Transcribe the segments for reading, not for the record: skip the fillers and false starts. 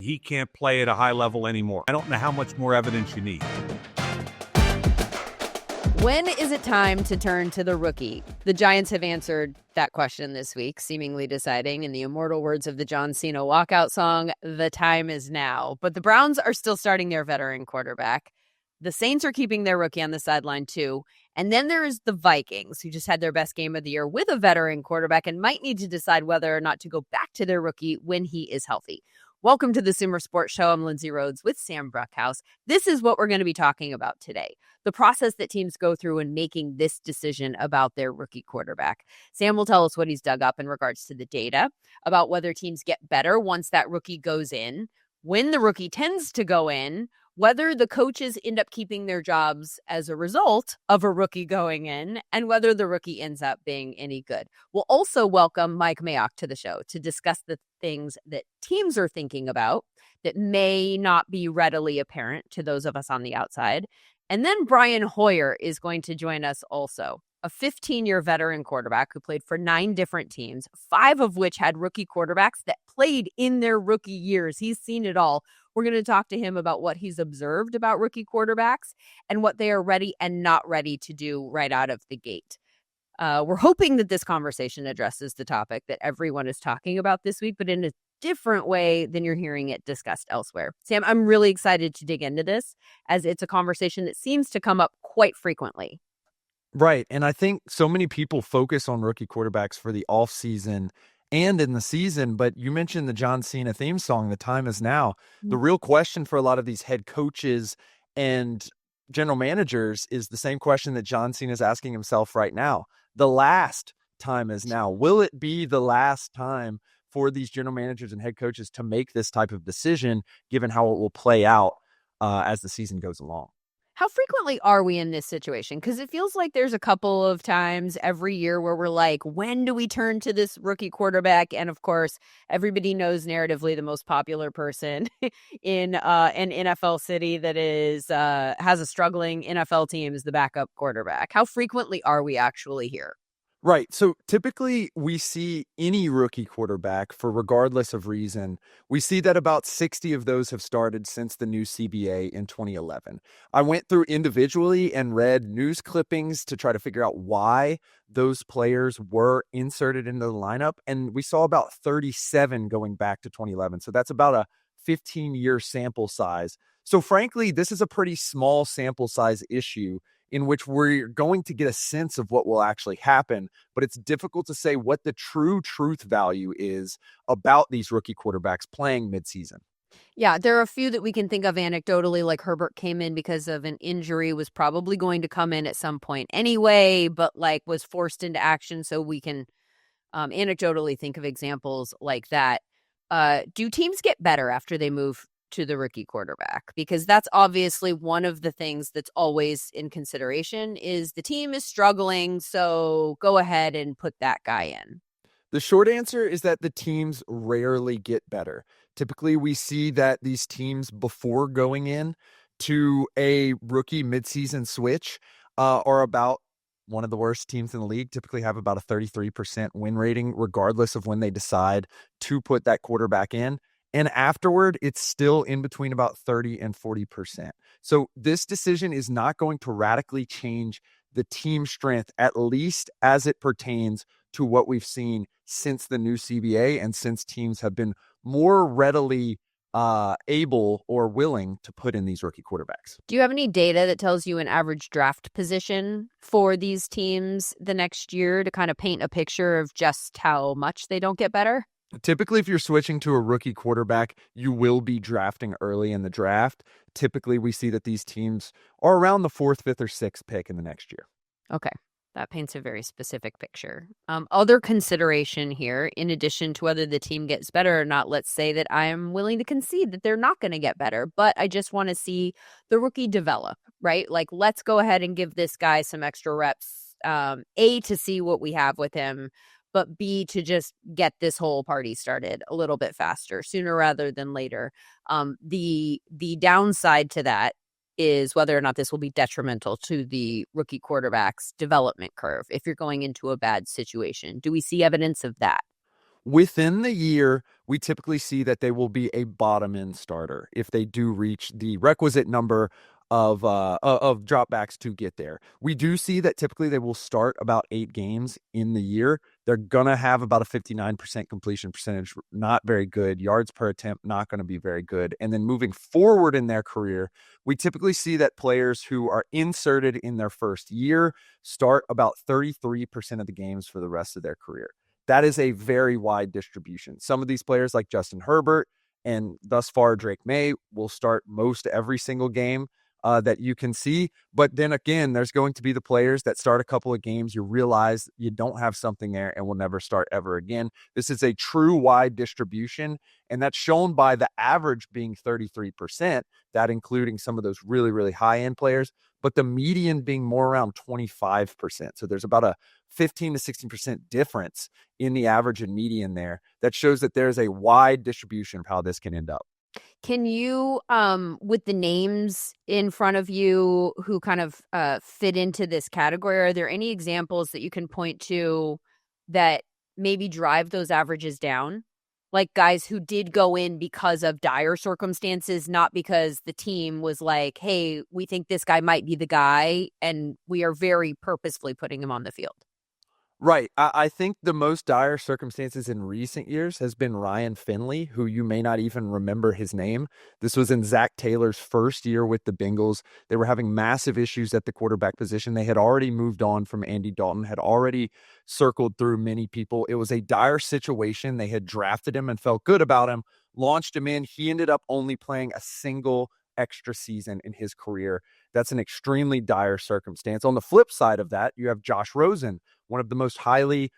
he can't play at a high level anymore. I don't know how much more evidence you need. When is it time to turn to the rookie? The Giants have answered that question this week, seemingly deciding, in the immortal words of the John Cena walkout song, the time is now. But the Browns are still starting their veteran quarterback. The Saints are keeping their rookie on the sideline, too. And then there is the Vikings, who just had their best game of the year with a veteran quarterback and might need to decide whether or not to go back to their rookie when he is healthy. Welcome to the SumerSports Show. I'm Lindsay Rhodes with Sam Bruchhaus. This is what we're going to be talking about today, the process that teams go through in making this decision about their rookie quarterback. Sam will tell us what he's dug up in regards to the data, about whether teams get better once that rookie goes in, when the rookie tends to go in, whether the coaches end up keeping their jobs as a result of a rookie going in, and whether the rookie ends up being any good. We'll also welcome Mike Mayock to the show to discuss the things that teams are thinking about that may not be readily apparent to those of us on the outside. And then Brian Hoyer is going to join us also, a 15-year veteran quarterback who played for 9 different teams, 5 of which had rookie quarterbacks that played in their rookie years. He's seen it all. We're going to talk to him about what he's observed about rookie quarterbacks and what they are ready and not ready to do right out of the gate. We're hoping that this conversation addresses the topic that everyone is talking about this week, but in a different way than you're hearing it discussed elsewhere. Sam, I'm really excited to dig into this, as it's a conversation that seems to come up quite frequently. Right. And I think so many people focus on rookie quarterbacks for the offseason and in the season, but you mentioned the John Cena theme song, The Time Is Now. The real question for a lot of these head coaches and general managers is the same question that John Cena is asking himself right now. The last time is now. Will it be the last time for these general managers and head coaches to make this type of decision, given how it will play out as the season goes along? How frequently are we in this situation? Because it feels like there's a couple of times every year where we're like, when do we turn to this rookie quarterback? And of course, everybody knows narratively the most popular person in an NFL city that is has a struggling NFL team is the backup quarterback. How frequently are we actually here? Right. So typically we see any rookie quarterback, for regardless of reason, we see that about 60 of those have started since the new CBA in 2011. I went through individually and read news clippings to try to figure out why those players were inserted into the lineup. And we saw about 37 going back to 2011. So that's about a 15-year sample size. So frankly, this is a pretty small sample size issue in which we're going to get a sense of what will actually happen, but it's difficult to say what the true truth value is about these rookie quarterbacks playing midseason. Yeah, there are a few that we can think of anecdotally, like Herbert came in because of an injury, was probably going to come in at some point anyway, but like was forced into action. So we can anecdotally think of examples like that. Do teams get better after they move to the rookie quarterback? Because that's obviously one of the things that's always in consideration is the team is struggling, so go ahead and put that guy in. The short answer is that the teams rarely get better. Typically, we see that these teams, before going in to a rookie midseason switch, are about one of the worst teams in the league, typically have about a 33% win rating, regardless of when they decide to put that quarterback in. And afterward, it's still in between about 30 and 40%. So this decision is not going to radically change the team strength, at least as it pertains to what we've seen since the new CBA and since teams have been more readily able or willing to put in these rookie quarterbacks. Do you have any data that tells you an average draft position for these teams the next year to kind of paint a picture of just how much they don't get better? Typically, if you're switching to a rookie quarterback, you will be drafting early in the draft. Typically, we see that these teams are around the 4th, 5th, or 6th pick in the next year. Okay. That paints a very specific picture. Other consideration here, in addition to whether the team gets better or not, let's say that I am willing to concede that they're not going to get better, but I just want to see the rookie develop, right? Like, let's go ahead and give this guy some extra reps, A, to see what we have with him, but B, to just get this whole party started a little bit faster, sooner rather than later. The downside to that is whether or not this will be detrimental to the rookie quarterback's development curve if you're going into a bad situation. Do we see evidence of that? Within the year, we typically see that they will be a bottom end starter if they do reach the requisite number of dropbacks to get there. We do see that typically they will start about 8 games in the year. They're gonna have about a 59% completion percentage, not very good. Yards per attempt, not going to be very good. And then moving forward in their career, we typically see that players who are inserted in their first year start about 33% of the games for the rest of their career. That is a very wide distribution. Some of these players, like Justin Herbert and thus far Drake May, will start most every single game that you can see. But then again, there's going to be the players that start a couple of games, you realize you don't have something there and will never start ever again. This is a true wide distribution, and that's shown by the average being 33%, that including some of those really, really high-end players, but the median being more around 25%. So there's about a 15 to 16% difference in the average and median there. That shows that there's a wide distribution of how this can end up. Can you, with the names in front of you who kind of fit into this category, are there any examples that you can point to that maybe drive those averages down? Like guys who did go in because of dire circumstances, not because the team was like, hey, we think this guy might be the guy, and we are very purposefully putting him on the field. Right. I think the most dire circumstances in recent years has been Ryan Finley, who you may not even remember his name. This was in Zach Taylor's first year with the Bengals. They were having massive issues at the quarterback position. They had already moved on from Andy Dalton, had already circled through many people. It was a dire situation. They had drafted him and felt good about him, launched him in. He ended up only playing a single extra season in his career. That's an extremely dire circumstance. On the flip side of that, you have Josh Rosen, one of the most highly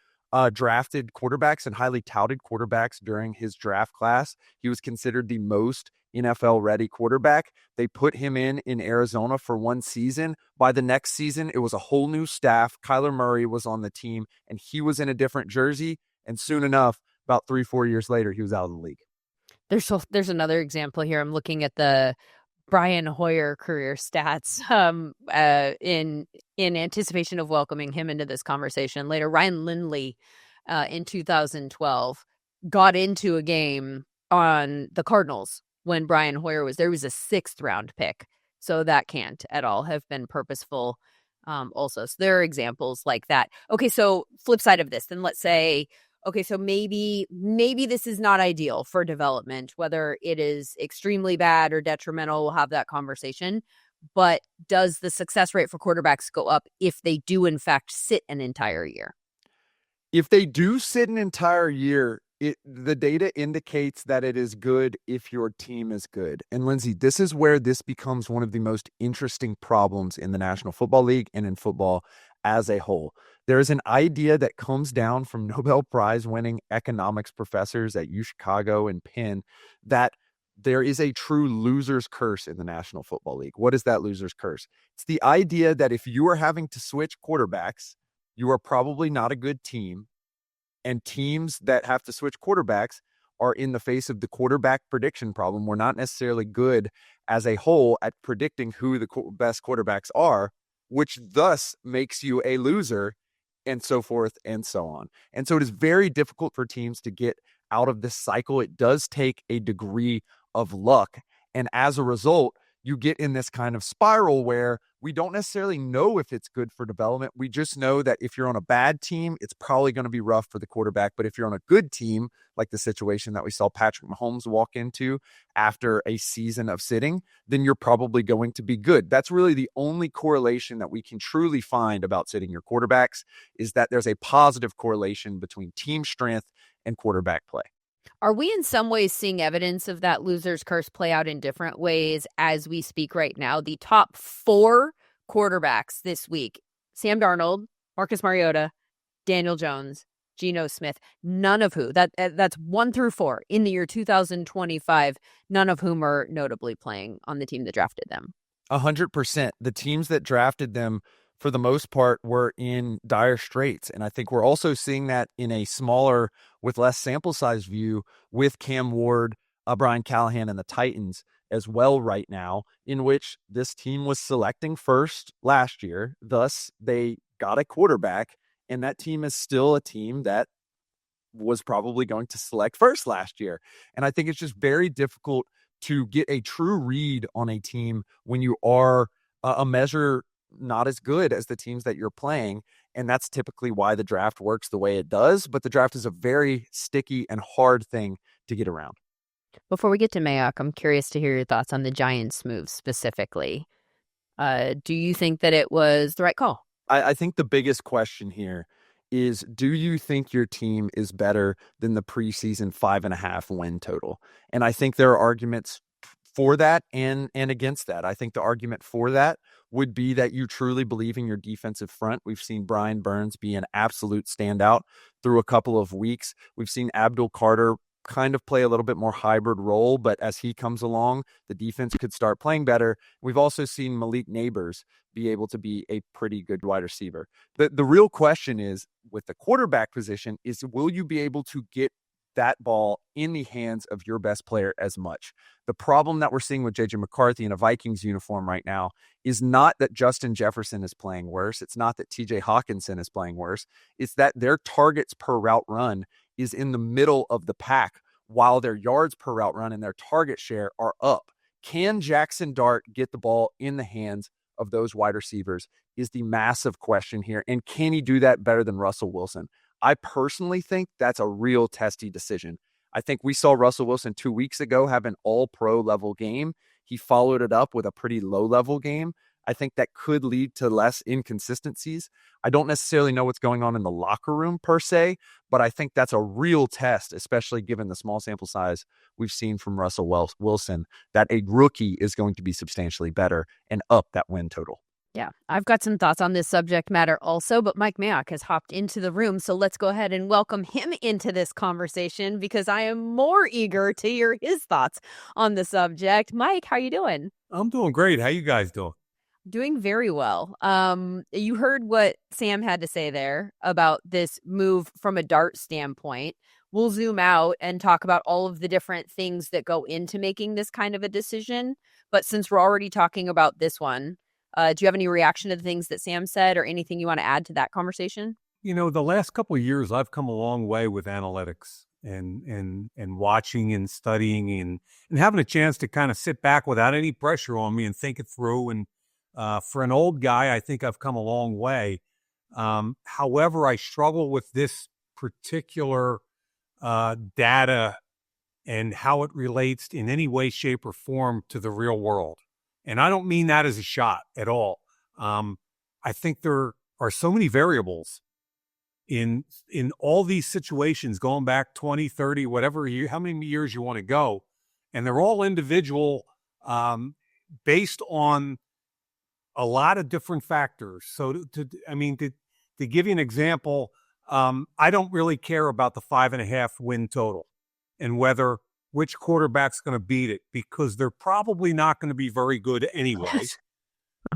drafted quarterbacks and highly touted quarterbacks during his draft class. He was considered the most NFL-ready quarterback. They put him in Arizona for one season. By the next season, it was a whole new staff. Kyler Murray was on the team, and he was in a different jersey. And soon enough, about 3-4 years later, he was out of the league. There's another example here. I'm looking at the Brian Hoyer career stats in anticipation of welcoming him into this conversation later. Ryan Lindley in 2012 got into a game on the Cardinals when Brian Hoyer was there. He was a 6th round pick. So that can't at all have been purposeful also. So there are examples like that. Okay, so flip side of this, then let's say, okay, so maybe this is not ideal for development, whether it is extremely bad or detrimental, we'll have that conversation. But does the success rate for quarterbacks go up if they do, in fact, sit an entire year? If they do sit an entire year, the data indicates that it is good if your team is good. And Lindsay, this is where this becomes one of the most interesting problems in the National Football League and in football as a whole. There is an idea that comes down from Nobel Prize winning economics professors at UChicago and Penn that there is a true loser's curse in the National Football League. What is that loser's curse? It's the idea that if you are having to switch quarterbacks, you are probably not a good team. And teams that have to switch quarterbacks are in the face of the quarterback prediction problem. We're not necessarily good as a whole at predicting who the best quarterbacks are, which thus makes you a loser, and so forth and so on. And so it is very difficult for teams to get out of this cycle. It does take a degree of luck. And as a result, you get in this kind of spiral where we don't necessarily know if it's good for development. We just know that if you're on a bad team, it's probably going to be rough for the quarterback. But if you're on a good team, like the situation that we saw Patrick Mahomes walk into after a season of sitting, then you're probably going to be good. That's really the only correlation that we can truly find about sitting your quarterbacks, is that there's a positive correlation between team strength and quarterback play. Are we in some ways seeing evidence of that loser's curse play out in different ways as we speak right now? The top 4 quarterbacks this week: Sam Darnold, Marcus Mariota, Daniel Jones, Geno Smith, none of who, that's 1 through 4 in the year 2025, none of whom are notably playing on the team that drafted them. 100%. The teams that drafted them, for the most part, were in dire straits. And I think we're also seeing that in a smaller, with less sample size view with Cam Ward, Brian Callahan, and the Titans as well right now, in which this team was selecting first last year. Thus, they got a quarterback, and that team is still a team that was probably going to select first last year. And I think it's just very difficult to get a true read on a team when you are a measure not as good as the teams that you're playing. And that's typically why the draft works the way it does. But the draft is a very sticky and hard thing to get around. Before we get to Mayock, I'm curious to hear your thoughts on the Giants move specifically. Do you think that it was the right call? I think the biggest question here is, do you think your team is better than the preseason 5.5 win total? And I think there are arguments for that and against that. I think the argument for that would be that you truly believe in your defensive front. We've seen Brian Burns be an absolute standout through a couple of weeks. We've seen Abdul Carter kind of play a little bit more hybrid role, but as he comes along, the defense could start playing better. We've also seen Malik Neighbors be able to be a pretty good wide receiver. The real question is, with the quarterback position, is will you be able to get that ball in the hands of your best player as much? The problem that we're seeing with JJ McCarthy in a Vikings uniform right now is not that Justin Jefferson is playing worse. It's not that TJ Hawkinson is playing worse. It's that their targets per route run is in the middle of the pack, while their yards per route run and their target share are up. Can Jaxson Dart get the ball in the hands of those wide receivers is the massive question here. And can he do that better than Russell Wilson? I personally think that's a real testy decision. I think we saw Russell Wilson 2 weeks ago have an all-pro level game. He followed it up with a pretty low-level game. I think that could lead to less inconsistencies. I don't necessarily know what's going on in the locker room per se, but I think that's a real test, especially given the small sample size we've seen from Russell Wilson, that a rookie is going to be substantially better and up that win total. Yeah, I've got some thoughts on this subject matter also, but Mike Mayock has hopped into the room, so let's go ahead and welcome him into this conversation because I am more eager to hear his thoughts on the subject. Mike, how you doing? I'm doing great. How you guys doing? Doing very well. You heard what Sam had to say there about this move from a Dart standpoint. We'll zoom out and talk about all of the different things that go into making this kind of a decision. But since we're already talking about this one, do you have any reaction to the things that Sam said or anything you want to add to that conversation? You know, the last couple of years, I've come a long way with analytics and watching and studying and having a chance to kind of sit back without any pressure on me and think it through. And for an old guy, I think I've come a long way. However, I struggle with this particular data and how it relates in any way, shape, or form to the real world. And I don't mean that as a shot at all. I think there are so many variables in all these situations going back 20, 30, whatever year, how many years you want to go. And they're all individual based on a lot of different factors. So to give you an example, I don't really care about the 5.5 win total and which quarterback's going to beat it, because they're probably not going to be very good anyway.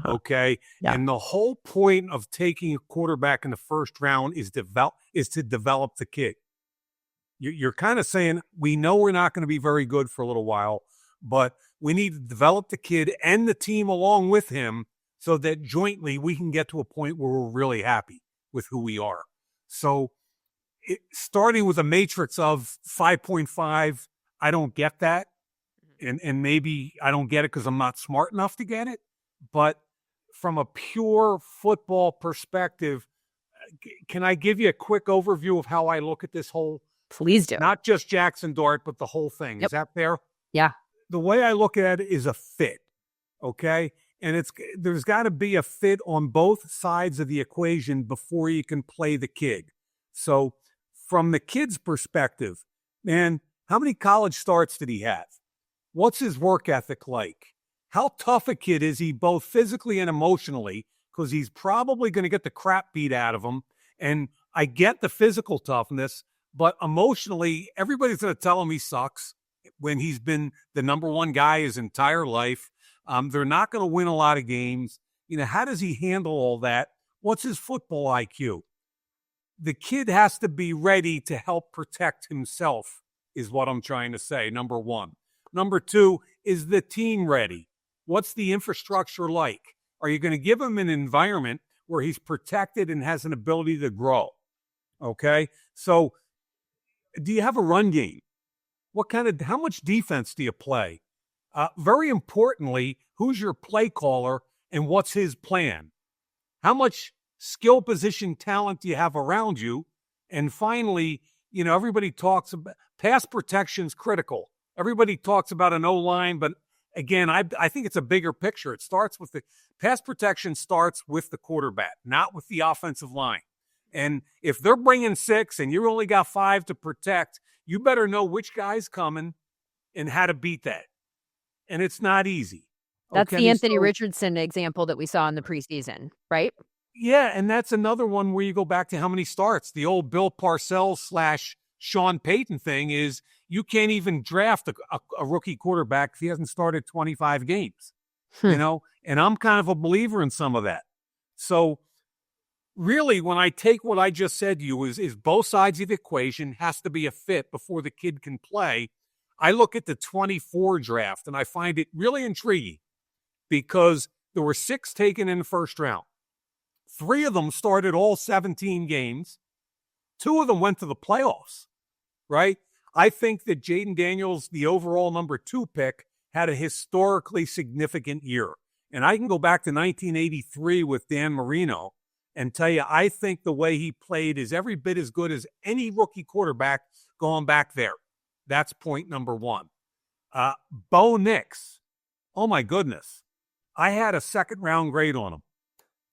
Okay. Yeah. And the whole point of taking a quarterback in the first round is to develop the kid. You're kind of saying, we know we're not going to be very good for a little while, but we need to develop the kid and the team along with him so that jointly we can get to a point where we're really happy with who we are. So starting with a matrix of 5.5, I don't get that. And maybe I don't get it because I'm not smart enough to get it. But from a pure football perspective, can I give you a quick overview of how I look at this whole? Please do. Not just Jaxson Dart, but the whole thing. Yep. Is that fair? Yeah. The way I look at it is a fit. Okay. And there's got to be a fit on both sides of the equation before you can play the kid. So from the kid's perspective, man, how many college starts did he have? What's his work ethic like? How tough a kid is he, both physically and emotionally? Because he's probably going to get the crap beat out of him. And I get the physical toughness, but emotionally, everybody's going to tell him he sucks when he's been the number one guy his entire life. They're not going to win a lot of games. You know, how does he handle all that? What's his football IQ? The kid has to be ready to help protect himself, is what I'm trying to say, number one. Number two, is the team ready? What's the infrastructure like? Are you going to give him an environment where he's protected and has an ability to grow? Okay? So Do you have a run game? How much defense do you play? Very importantly, who's your play caller and what's his plan? How much skill position talent do you have around you? And finally, everybody talks about pass protection's critical. Everybody talks about an O-line, but again, I think it's a bigger picture. It starts with the pass protection starts with the quarterback, not with the offensive line. And if they're bringing 6 and you only got 5 to protect, you better know which guy's coming and how to beat that. And it's not easy. That's the Anthony Richardson example that we saw in the preseason, right? Yeah, and that's another one where you go back to how many starts. The old Bill Parcells / Sean Payton thing is you can't even draft a rookie quarterback if he hasn't started 25 games, and I'm kind of a believer in some of that. So really, when I take what I just said to you is both sides of the equation has to be a fit before the kid can play. I look at the 24 draft, and I find it really intriguing because there were 6 taken in the first round. 3 of them started all 17 games. 2 of them went to the playoffs, right? I think that Jaden Daniels, the overall number 2 pick, had a historically significant year. And I can go back to 1983 with Dan Marino and tell you, I think the way he played is every bit as good as any rookie quarterback going back there. That's point number 1. Bo Nix, oh my goodness. I had a 2nd round grade on him,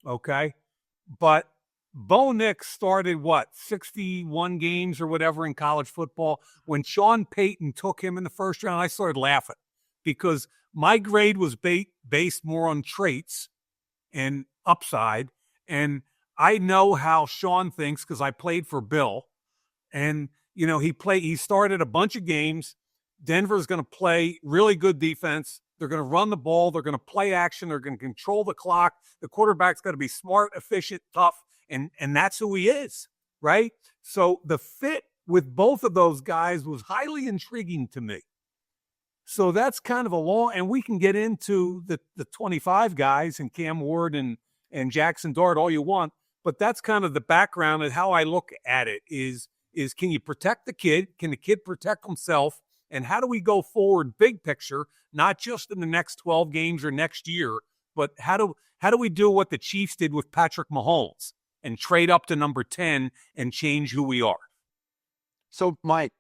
okay? But Bo Nix started, 61 games or whatever in college football. When Sean Payton took him in the first round, I started laughing because my grade was based more on traits and upside. And I know how Sean thinks because I played for Bill. And, he started a bunch of games. Denver's going to play really good defense. They're going to run the ball. They're going to play action. They're going to control the clock. The quarterback's got to be smart, efficient, tough, and that's who he is, right? So the fit with both of those guys was highly intriguing to me. So that's kind of and we can get into the 25 guys and Cam Ward and Jaxson Dart all you want, but that's kind of the background and how I look at it is can you protect the kid? Can the kid protect himself? And how do we go forward big picture, not just in the next 12 games or next year, but how do we do what the Chiefs did with Patrick Mahomes and trade up to number 10 and change who we are? So, Mike,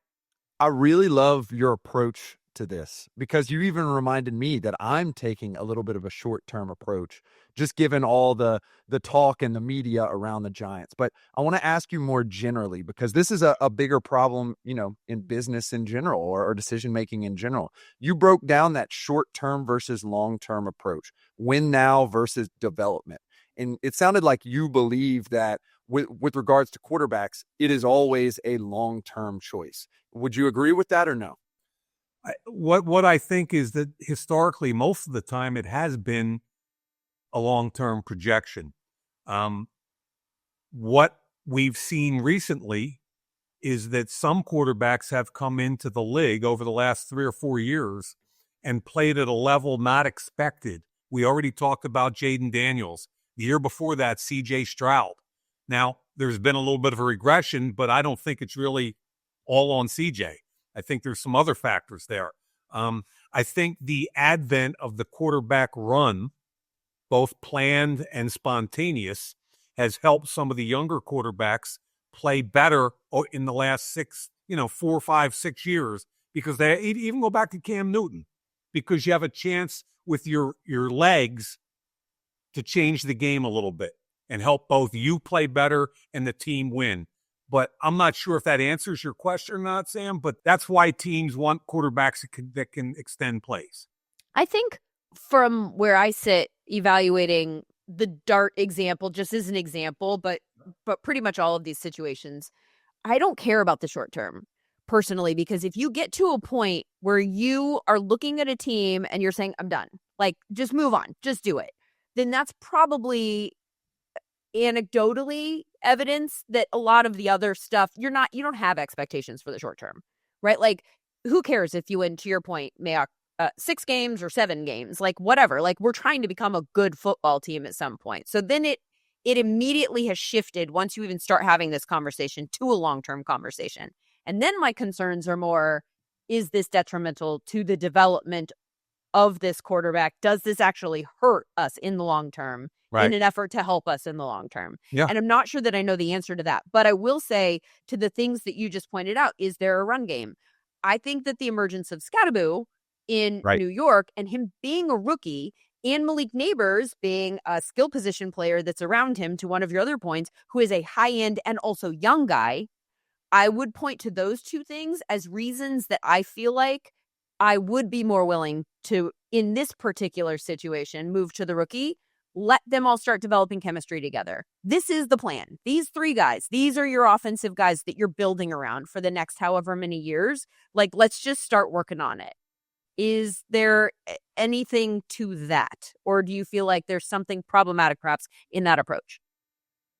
I really love your approach to this because you even reminded me that I'm taking a little bit of a short-term approach, just given all the talk and the media around the Giants. But I want to ask you more generally, because this is a bigger problem, in business in general or decision-making in general. You broke down that short-term versus long-term approach, win now versus development. And it sounded like you believe that with regards to quarterbacks, it is always a long-term choice. Would you agree with that or no? What I think is that historically, most of the time, it has been a long-term projection. What we've seen recently is that some quarterbacks have come into the league over the last 3 or 4 years and played at a level not expected. We already talked about Jaden Daniels. The year before that, C.J. Stroud. Now, there's been a little bit of a regression, but I don't think it's really all on C.J. I think there's some other factors there. I think the advent of the quarterback run, both planned and spontaneous, has helped some of the younger quarterbacks play better in the last 4, 5, 6 years, because they even go back to Cam Newton, because you have a chance with your legs to change the game a little bit and help both you play better and the team win. But I'm not sure if that answers your question or not, Sam, but that's why teams want quarterbacks that can extend plays. I think from where I sit evaluating the Dart example, just as an example, but pretty much all of these situations, I don't care about the short term personally, because if you get to a point where you are looking at a team and you're saying, I'm done, like, just move on, just do it, then that's probably anecdotally evidence that a lot of the other stuff, you don't have expectations for the short term, right? Like, who cares if you win, to your point, Mayock, 6 games or 7 games, like whatever, like we're trying to become a good football team at some point. So then it immediately has shifted once you even start having this conversation to a long-term conversation. And then my concerns are more, is this detrimental to the development of this quarterback? Does this actually hurt us in the long term in an effort to help us in the long term? Yeah. And I'm not sure that I know the answer to that. But I will say, to the things that you just pointed out, is there a run game? I think that the emergence of Scatterbo in New York and him being a rookie and Malik Neighbors being a skill position player that's around him, to one of your other points, who is a high-end and also young guy, I would point to those two things as reasons that I feel like I would be more willing to, in this particular situation, move to the rookie, let them all start developing chemistry together. This is the plan. These three guys, these are your offensive guys that you're building around for the next however many years. Like, let's just start working on it. Is there anything to that? Or do you feel like there's something problematic perhaps in that approach?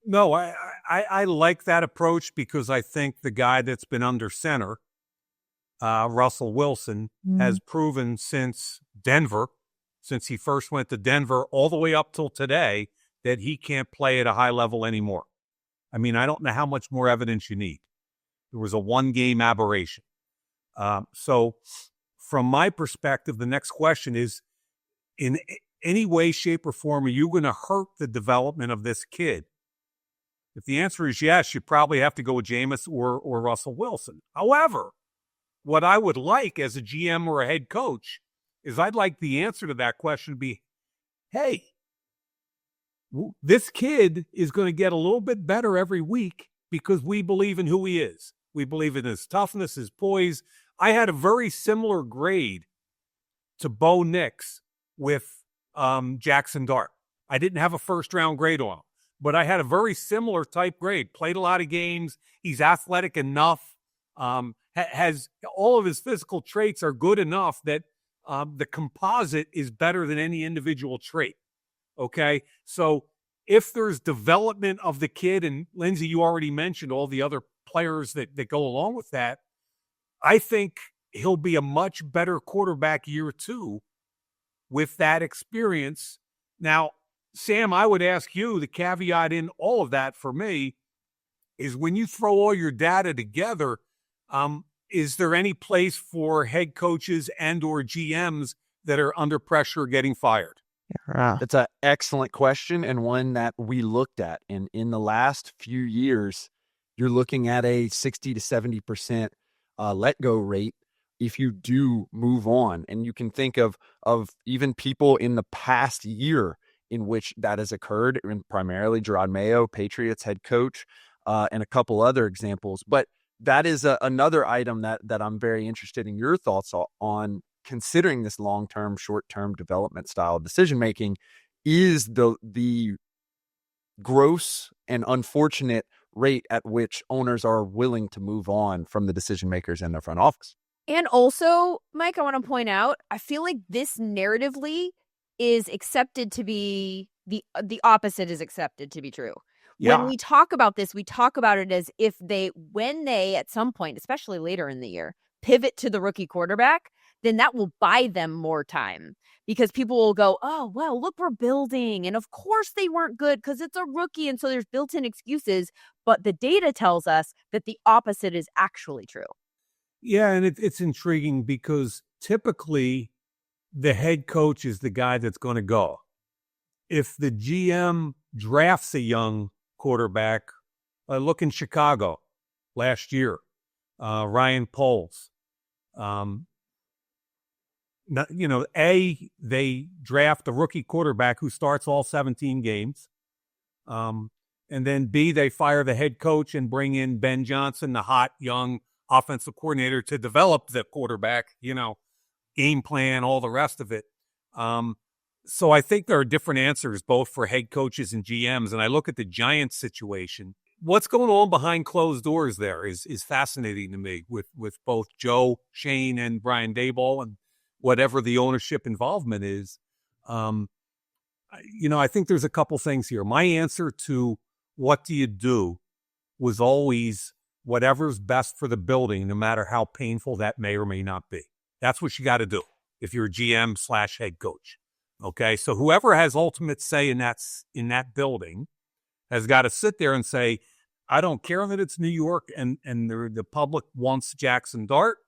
No, I like that approach because I think the guy that's been under center, Russell Wilson, has proven since Denver, since he first went to Denver all the way up till today, that he can't play at a high level anymore. I mean, I don't know how much more evidence you need. There was a one-game aberration. So from my perspective, the next question is, in any way, shape, or form, are you going to hurt the development of this kid? If the answer is yes, you probably have to go with Jameis or Russell Wilson. However, what I would like as a GM or a head coach is I'd like the answer to that question to be, hey, this kid is going to get a little bit better every week because we believe in who he is. We believe in his toughness, his poise. I had a very similar grade to Bo Nix with Jaxson Dart. I didn't have a first-round grade on him, but I had a very similar type grade. Played a lot of games. He's athletic enough. Has all of his physical traits are good enough that the composite is better than any individual trait. Okay, so if there's development of the kid, and Lindsay, you already mentioned all the other players that go along with that, I think he'll be a much better quarterback year two with that experience. Now, Sam, I would ask you, the caveat in all of that for me is when you throw all your data together, is there any place for head coaches and or GMs that are under pressure getting fired? That's an excellent question, and one that we looked at. And in the last few years, you're looking at a 60 to 70% let go rate if you do move on. And you can think of even people in the past year in which that has occurred, and primarily Gerard Mayo, Patriots head coach, and a couple other examples. But that is another item that I'm very interested in your thoughts on, considering this long-term, short-term development style of decision-making, is the gross and unfortunate rate at which owners are willing to move on from the decision makers in their front office. And also, Mike, I want to point out, I feel like this narratively is accepted to be the opposite is accepted to be true. Yeah. When we talk about this, we talk about it as if when they at some point, especially later in the year, pivot to the rookie quarterback, then that will buy them more time, because people will go, oh, well, look, we're building. And of course they weren't good because it's a rookie. And so there's built-in excuses. But the data tells us that the opposite is actually true. Yeah, and it's intriguing because typically the head coach is the guy that's going to go. If the GM drafts a young quarterback, look in Chicago last year, Ryan Poles. They draft a rookie quarterback who starts all 17 games. And then B, they fire the head coach and bring in Ben Johnson, the hot young offensive coordinator, to develop the quarterback, game plan, all the rest of it. So I think there are different answers both for head coaches and GMs. And I look at the Giants situation. What's going on behind closed doors there is fascinating to me with both Joe Shane and Brian Daboll and whatever the ownership involvement is. I think there's a couple things here. My answer to what do you do was always whatever's best for the building, no matter how painful that may or may not be. That's what you got to do if you're a GM/head coach. Okay, so whoever has ultimate say in that building has got to sit there and say, I don't care that it's New York and the public wants Jaxson Dart.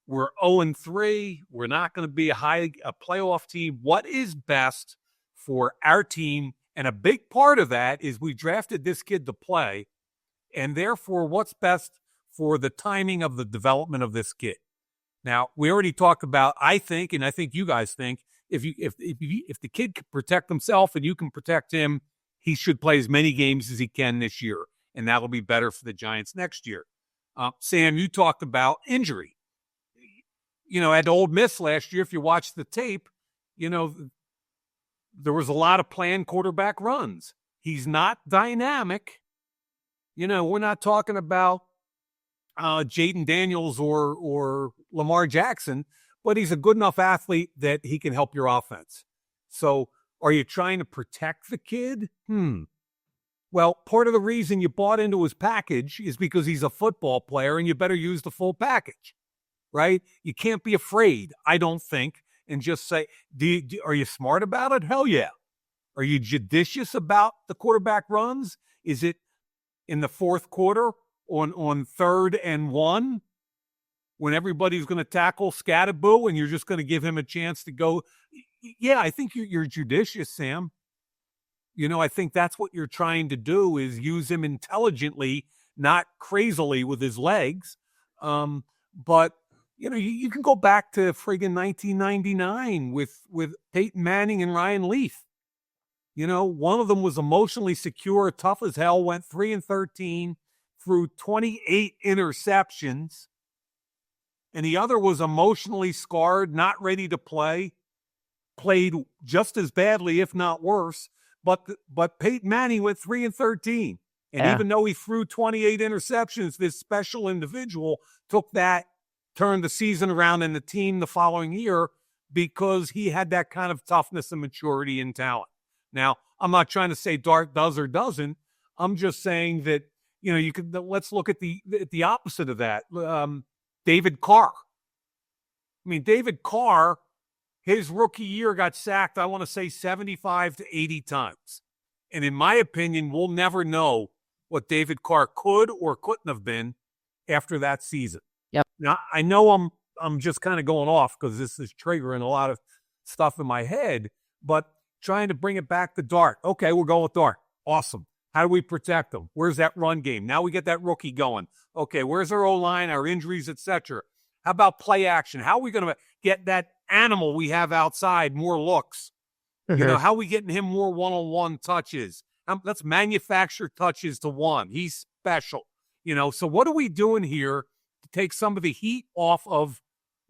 We're 0-3. We're not going to be a playoff team. What is best for our team? And a big part of that is we drafted this kid to play, and therefore what's best for the timing of the development of this kid. Now, we already talked about, I think, and I think you guys think, if the kid can protect himself and you can protect him, he should play as many games as he can this year, and that'll be better for the Giants next year. Sam, you talked about injury. At Ole Miss last year, if you watch the tape, there was a lot of planned quarterback runs. He's not dynamic. We're not talking about Jaden Daniels or Lamar Jackson, but he's a good enough athlete that he can help your offense. So are you trying to protect the kid? Well, part of the reason you bought into his package is because he's a football player and you better use the full package, right? You can't be afraid, I don't think, and just say, are you smart about it? Hell yeah. Are you judicious about the quarterback runs? Is it in the fourth quarter on 3rd and 1 when everybody's going to tackle Scatterboo and you're just going to give him a chance to go? Yeah, I think you're judicious, Sam. I think that's what you're trying to do is use him intelligently, not crazily with his legs. But you can go back to friggin' 1999 with Peyton Manning and Ryan Leaf. One of them was emotionally secure, tough as hell, went 3-13 through 28 interceptions. And the other was emotionally scarred, not ready to play, played just as badly, if not worse. But Peyton Manning went 3-13. And even though he threw 28 interceptions, this special individual turned the season around and the team the following year because he had that kind of toughness and maturity and talent. Now, I'm not trying to say Dart does or doesn't. I'm just saying that, let's look at the opposite of that. David Carr. David Carr, his rookie year got sacked, I want to say 75 to 80 times. And in my opinion, we'll never know what David Carr could or couldn't have been after that season. Yep. Now, I know I'm just kind of going off because this is triggering a lot of stuff in my head, but trying to bring it back to Dart. Okay, we'll go with Dart. Awesome. How do we protect them? Where's that run game? Now we get that rookie going. Okay, where's our O-line, our injuries, etc.? How about play action? How are we going to get that animal we have outside more looks? How are we getting him more one-on-one touches? Let's manufacture touches to one. He's special. So what are we doing here to take some of the heat off of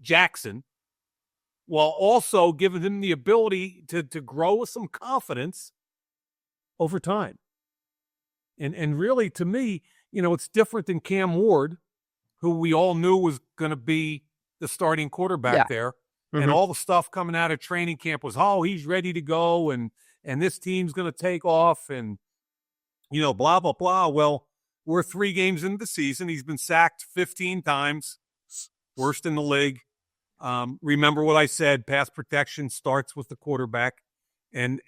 Jaxson while also giving him the ability to grow with some confidence over time? And really, to me, it's different than Cam Ward, who we all knew was going to be the starting quarterback there. Mm-hmm. And all the stuff coming out of training camp was, he's ready to go, and this team's going to take off, and, blah, blah, blah. Well, we're 3 games into the season. He's been sacked 15 times, worst in the league. Remember what I said, pass protection starts with the quarterback. And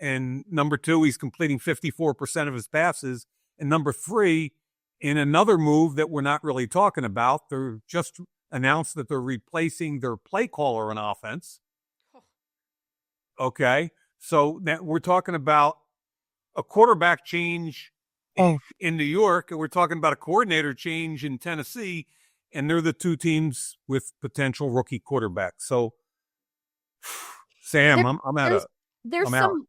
number 2, he's completing 54% of his passes. And number 3, in another move that we're not really talking about, they're just announced that they're replacing their play caller on offense. Okay, so that we're talking about a quarterback change in New York, and we're talking about a coordinator change in Tennessee, and they're the 2 teams with potential rookie quarterbacks. So, Sam, there's some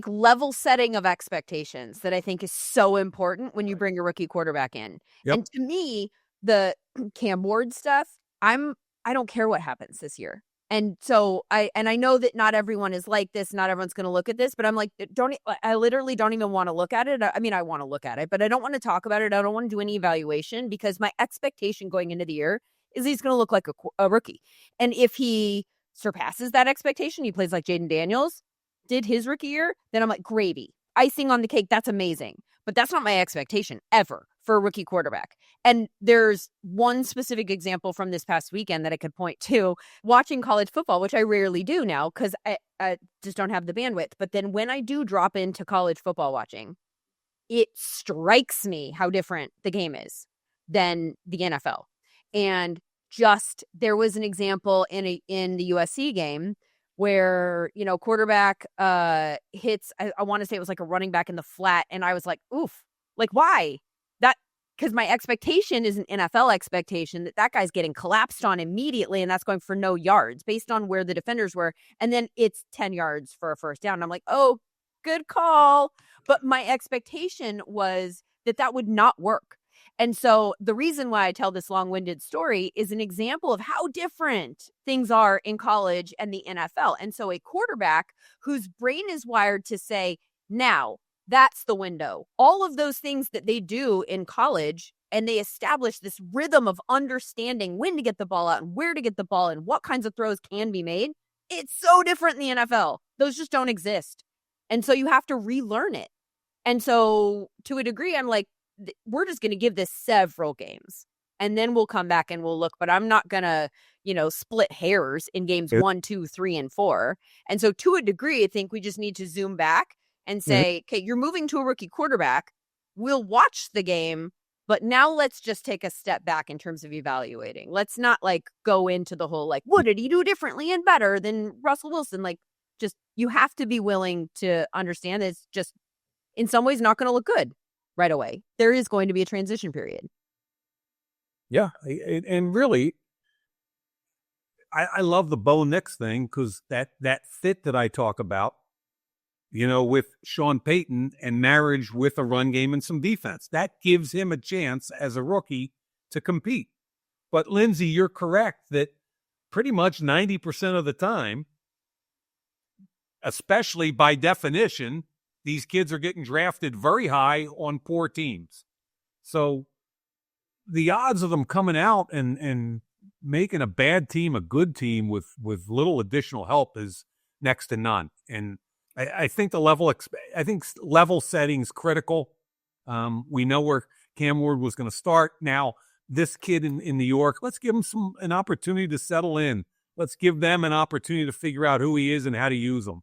level setting of expectations that I think is so important when you bring a rookie quarterback in. Yep. And to me, the Cam Ward stuff, I don't care what happens this year. And so I know that not everyone is like this. Not everyone's going to look at this, but I'm like, I literally don't even want to look at it. I want to look at it, but I don't want to talk about it. I don't want to do any evaluation because my expectation going into the year is he's going to look like a rookie. And if he surpasses that expectation, he plays like Jaden Daniels did his rookie year, then I'm like, gravy, icing on the cake. That's amazing. But that's not my expectation ever for a rookie quarterback. And there's one specific example from this past weekend that I could point to, watching college football, which I rarely do now because I just don't have the bandwidth. But then when I do drop into college football watching, it strikes me how different the game is than the NFL. And just there was an example in the USC game where, quarterback hits, I want to say it was like a running back in the flat, and I was like, oof, like why? Because my expectation is an NFL expectation that guy's getting collapsed on immediately, and that's going for no yards based on where the defenders were. And then it's 10 yards for a first down. And I'm like, oh, good call. But my expectation was that would not work. And so the reason why I tell this long-winded story is an example of how different things are in college and the NFL. And so a quarterback whose brain is wired to say, now, that's the window. All of those things that they do in college, and they establish this rhythm of understanding when to get the ball out and where to get the ball and what kinds of throws can be made. It's so different in the NFL. Those just don't exist. And so you have to relearn it. And so to a degree, I'm like, we're just going to give this several games and then we'll come back and we'll look. But I'm not going to, split hairs in games 1, 2, 3, and 4. And so to a degree, I think we just need to zoom back and say, okay, you're moving to a rookie quarterback. We'll watch the game, but now let's just take a step back in terms of evaluating. Let's not go into the whole, what did he do differently and better than Russell Wilson? Just, you have to be willing to understand that it's just in some ways not going to look good right away. There is going to be a transition period. Yeah. And really, I love the Bo Nix thing because that fit that I talk about, with Sean Payton and marriage with a run game and some defense. That gives him a chance as a rookie to compete. But Lindsay, you're correct that pretty much 90% of the time, especially by definition, these kids are getting drafted very high on poor teams. So the odds of them coming out and making a bad team a good team with little additional help is next to none. And I think level setting is critical. We know where Cam Ward was going to start. Now, this kid in New York, let's give him an opportunity to settle in. Let's give them an opportunity to figure out who he is and how to use him.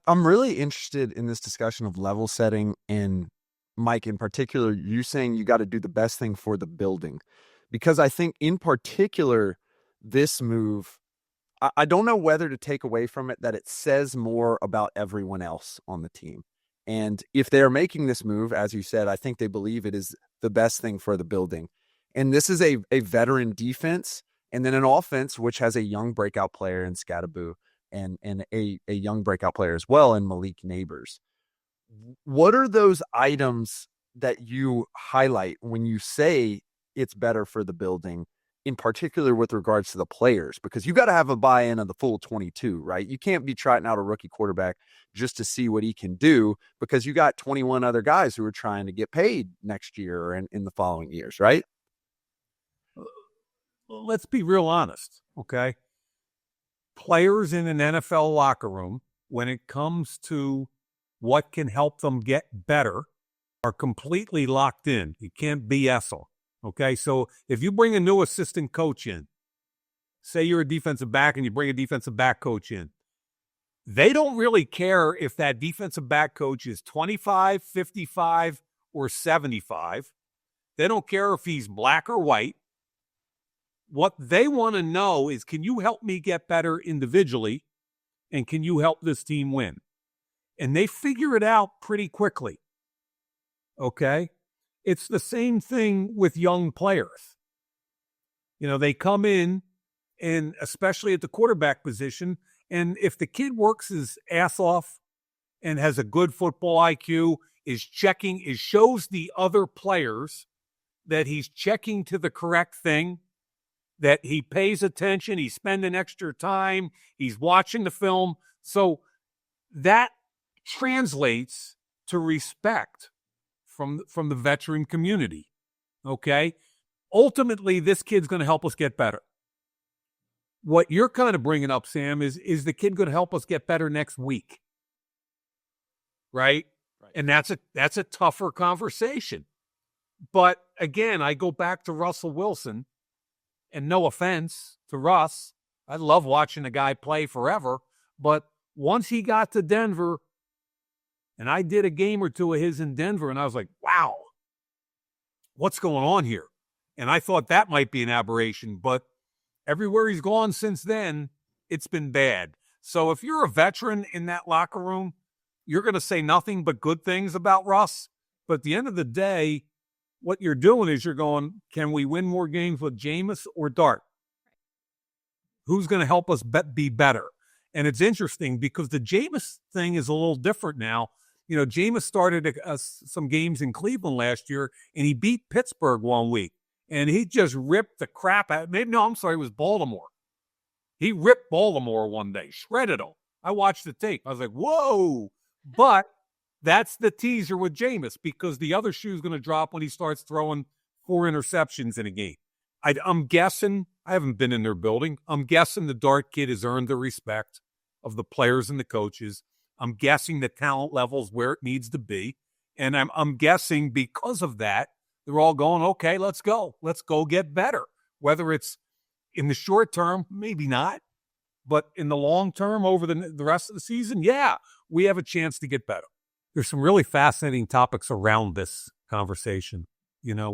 I'm really interested in this discussion of level setting, and Mike, in particular, you saying you got to do the best thing for the building, because I think in particular, this move, I don't know whether to take away from it that it says more about everyone else on the team. And if they're making this move, as you said, I think they believe it is the best thing for the building. And this is a veteran defense, and then an offense which has a young breakout player in Scattaboo and a young breakout player as well in Malik Neighbors. What are those items that you highlight when you say it's better for the building, in particular with regards to the players? Because you got to have a buy-in of the full 22, right? You can't be trotting out a rookie quarterback just to see what he can do, because you got 21 other guys who are trying to get paid next year or in the following years, right? Let's be real honest, okay? Players in an NFL locker room, when it comes to what can help them get better, are completely locked in. You can't BS them, okay? So if you bring a new assistant coach in, say you're a defensive back and you bring a defensive back coach in, they don't really care if that defensive back coach is 25, 55, or 75. They don't care if he's black or white. What they want to know is, can you help me get better individually, and can you help this team win? And they figure it out pretty quickly, okay? It's the same thing with young players. They come in, and especially at the quarterback position, and if the kid works his ass off and has a good football IQ, shows the other players that he's checking to the correct thing, that he pays attention, he's spending extra time, he's watching the film. So that translates to respect from the veteran community, okay? Ultimately, this kid's going to help us get better. What you're kind of bringing up, Sam, is the kid going to help us get better next week, right? And that's a tougher conversation. But again, I go back to Russell Wilson. And no offense to Russ, I love watching a guy play forever. But once he got to Denver, And I did a game or two of his in Denver, and I was like, wow, what's going on here? And I thought that might be an aberration, but everywhere he's gone since then, it's been bad. So if you're a veteran in that locker room, you're going to say nothing but good things about Russ. But at the end of the day, what you're doing is you're going, can we win more games with Jameis or Dart? Who's going to help us be better? And it's interesting because the Jameis thing is a little different now. You know, Jameis started some games in Cleveland last year, and he beat Pittsburgh one week. And he just ripped the crap out. Maybe, no, I'm sorry, it was Baltimore. He ripped Baltimore one day, shredded them. I watched the tape. I was like, whoa. But that's the teaser with Jameis, because the other shoe's going to drop when he starts throwing 4 interceptions in a game. I'm guessing, I haven't been in their building, I'm guessing the Dart kid has earned the respect of the players and the coaches. I'm guessing the talent level's where it needs to be. And I'm guessing because of that, they're all going, okay, let's go. Let's go get better. Whether it's in the short term, maybe not. But in the long term, over the rest of the season, yeah, we have a chance to get better. There's some really fascinating topics around this conversation. You know,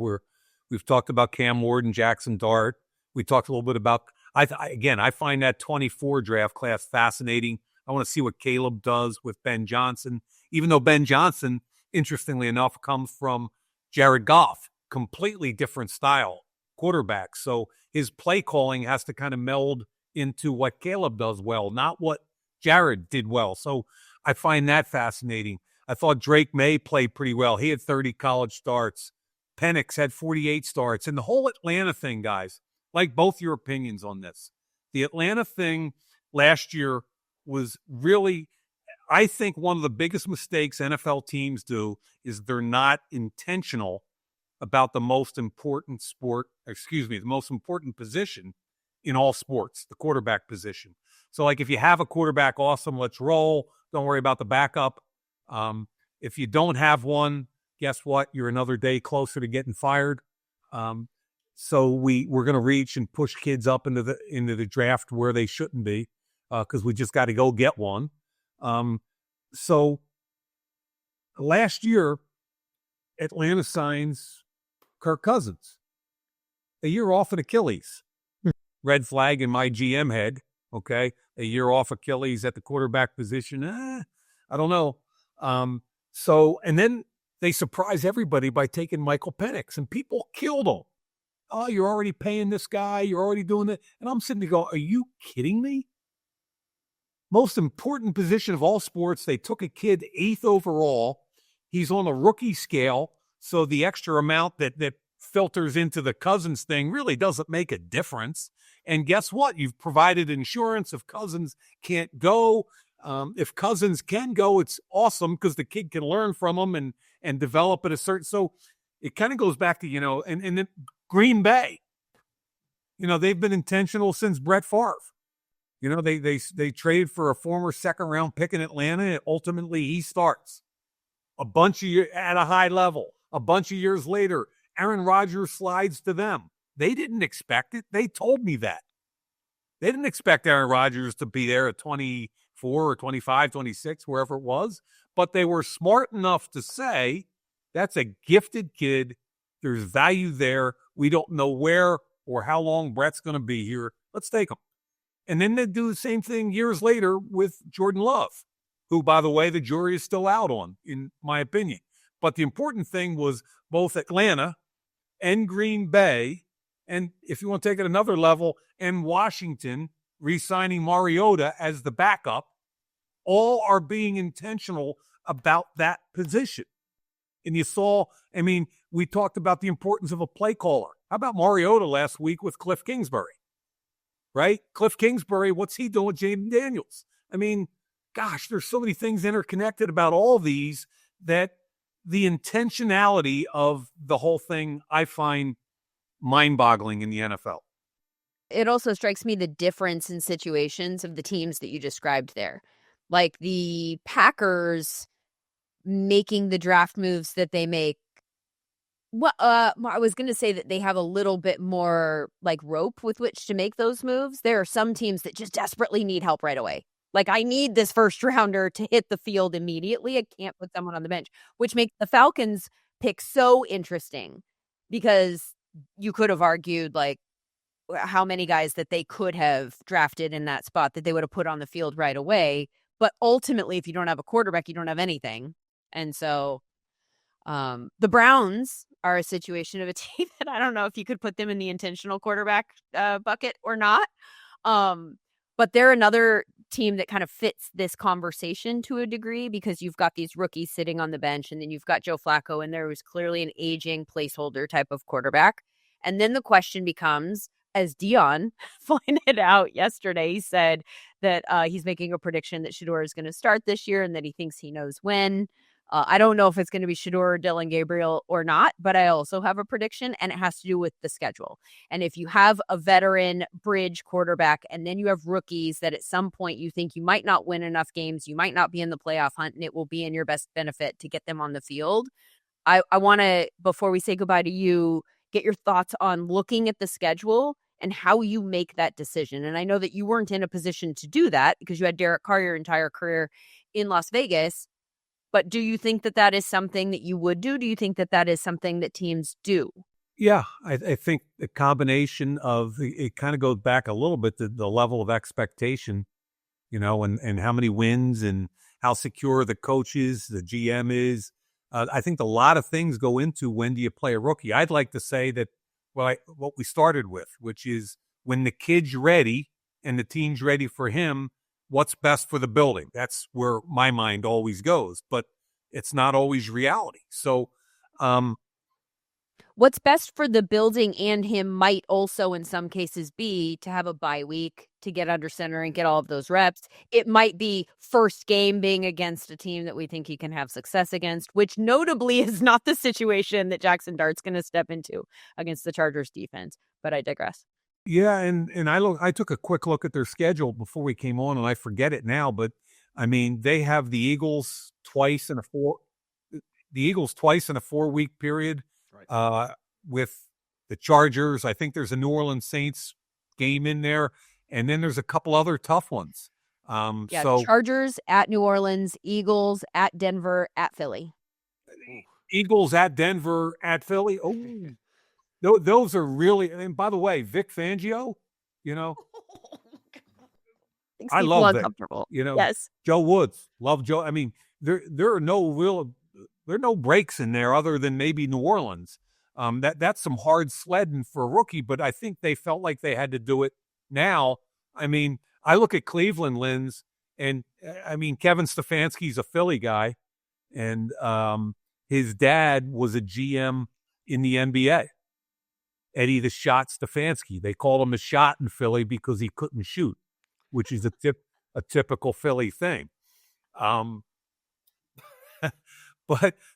we've talked about Cam Ward and Jaxson Dart. We talked a little bit about, I find that 24 draft class fascinating. I want to see what Caleb does with Ben Johnson, even though Ben Johnson, interestingly enough, comes from Jared Goff, completely different style quarterback. So his play calling has to kind of meld into what Caleb does well, not what Jared did well. So I find that fascinating. I thought Drake May played pretty well. He had 30 college starts. Penix had 48 starts. And the whole Atlanta thing, guys, like both your opinions on this. The Atlanta thing last year was really, I think one of the biggest mistakes NFL teams do is they're not intentional about the most important the most important position in all sports, the quarterback position. So like if you have a quarterback, awesome, let's roll. Don't worry about the backup. If you don't have one, guess what? You're another day closer to getting fired. So we're going to reach and push kids up into the draft where they shouldn't be, because we just got to go get one. So last year, Atlanta signs Kirk Cousins, a year off an Achilles. Red flag in my GM head. Okay, a year off Achilles at the quarterback position. I don't know. And then they surprise everybody by taking Michael Penix, and people killed him. Oh, you're already paying this guy. You're already doing it. And I'm sitting there going, are you kidding me? Most important position of all sports. They took a kid 8th overall. He's on a rookie scale. So the extra amount that filters into the Cousins thing really doesn't make a difference. And guess what? You've provided insurance if Cousins can't go. If Cousins can go, it's awesome because the kid can learn from him and develop at a certain. So it kind of goes back to, and then Green Bay, they've been intentional since Brett Favre. They traded for a former second-round pick in Atlanta, and ultimately he starts a bunch of years at a high level. A bunch of years later, Aaron Rodgers slides to them. They didn't expect it. They told me that. They didn't expect Aaron Rodgers to be there at 24 or 25, 26, wherever it was. But they were smart enough to say, that's a gifted kid. There's value there. We don't know where or how long Brett's going to be here. Let's take him. And then they do the same thing years later with Jordan Love, who, by the way, the jury is still out on, in my opinion. But the important thing was both Atlanta and Green Bay, and if you want to take it another level, and Washington re-signing Mariota as the backup, all are being intentional about that position. And you saw, we talked about the importance of a play caller. How about Mariota last week with Cliff Kingsbury? Right? Cliff Kingsbury, what's he doing with Jaden Daniels? Gosh, there's so many things interconnected about all these that the intentionality of the whole thing I find mind-boggling in the NFL. It also strikes me the difference in situations of the teams that you described there. Like the Packers making the draft moves that they make. Well, I was going to say that they have a little bit more like rope with which to make those moves. There are some teams that just desperately need help right away. Like, I need this first rounder to hit the field immediately. I can't put someone on the bench, which makes the Falcons pick so interesting because you could have argued, like, how many guys that they could have drafted in that spot that they would have put on the field right away. But ultimately, if you don't have a quarterback, you don't have anything. And so the Browns are a situation of a team that I don't know if you could put them in the intentional quarterback bucket or not. But they're another team that kind of fits this conversation to a degree because you've got these rookies sitting on the bench and then you've got Joe Flacco, and there was clearly an aging placeholder type of quarterback. And then the question becomes, as Dion pointed out yesterday, he said that he's making a prediction that Shedeur is going to start this year and that he thinks he knows when. I don't know if it's going to be Shedeur or Dillon Gabriel or not, but I also have a prediction, and it has to do with the schedule. And if you have a veteran bridge quarterback and then you have rookies that at some point you think you might not win enough games, you might not be in the playoff hunt, and it will be in your best benefit to get them on the field. I want to, before we say goodbye to you, get your thoughts on looking at the schedule and how you make that decision. And I know that you weren't in a position to do that because you had Derek Carr your entire career in Las Vegas. But do you think that that is something that you would do? Do you think that that is something that teams do? Yeah, I think the combination of it kind of goes back a little bit to the level of expectation, and how many wins and how secure the coach is, the GM is. I think a lot of things go into when do you play a rookie. I'd like to say that what we started with, which is when the kid's ready and the team's ready for him, what's best for the building. That's where my mind always goes, but it's not always reality. So, what's best for the building and him might also in some cases be to have a bye week to get under center and get all of those reps. It might be first game being against a team that we think he can have success against, which notably is not the situation that Jaxson Dart's going to step into against the Chargers defense. But I digress. Yeah, and I took a quick look at their schedule before we came on, and I forget it now, but I mean they have the Eagles twice in a 4-week period, right. With the Chargers. I think there's a New Orleans Saints game in there, and then there's a couple other tough ones. So Chargers at New Orleans, Eagles at Denver, at Philly. Eagles at Denver, at Philly. Oh. Those are really, and by the way, Vic Fangio, I love Vic. Yes. Joe Woods, love Joe. I mean, there are no breaks in there other than maybe New Orleans. That's some hard sledding for a rookie, but I think they felt like they had to do it now. I mean, I look at Cleveland, Linz, and I mean, Kevin Stefanski's a Philly guy, and his dad was a GM in the NBA. Eddie the Shot Stefanski. They called him the Shot in Philly because he couldn't shoot, which is a typical Philly thing. But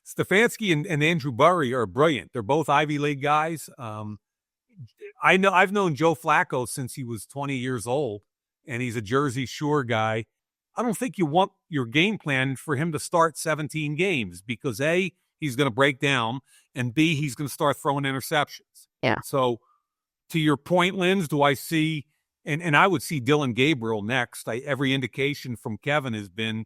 Stefanski and Andrew Burry are brilliant. They're both Ivy League guys. I've known Joe Flacco since he was 20 years old, and he's a Jersey Shore guy. I don't think you want your game plan for him to start 17 games because A, he's going to break down, and B, he's going to start throwing interceptions. Yeah. So to your point, Linz, do I see, and I would see Dillon Gabriel next. Every indication from Kevin has been,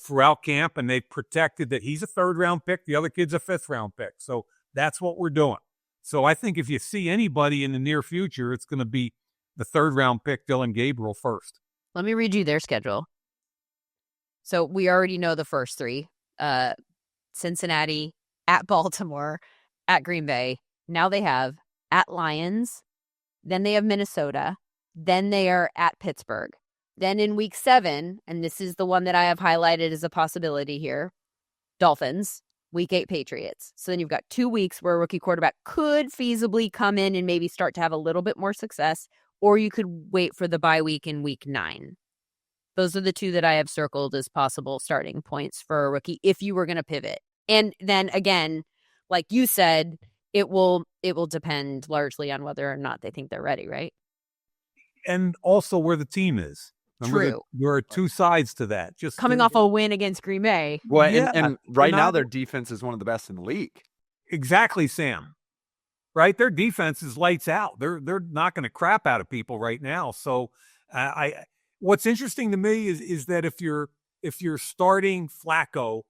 throughout camp, and they've protected that he's a 3rd-round pick. The other kid's a 5th-round pick. So that's what we're doing. So I think if you see anybody in the near future, it's going to be the 3rd-round pick, Dillon Gabriel first. Let me read you their schedule. So we already know the first 3. Cincinnati, at Baltimore, at Green Bay. Now they have at Lions, then they have Minnesota, then they are at Pittsburgh. Then in week 7, and this is the one that I have highlighted as a possibility here, Dolphins, week 8 Patriots. So then you've got 2 weeks where a rookie quarterback could feasibly come in and maybe start to have a little bit more success, or you could wait for the bye week in week 9. Those are the 2 that I have circled as possible starting points for a rookie if you were going to pivot. And then again, like you said, it will depend largely on whether or not they think they're ready, right? And also where the team is. True. There are 2 sides to that. Just coming off a win against Green Bay. Well, yeah, and right now their defense is one of the best in the league. Exactly, Sam. Right? Their defense is lights out. They're knocking the crap out of people right now. So What's interesting to me is that if you're starting Flacco,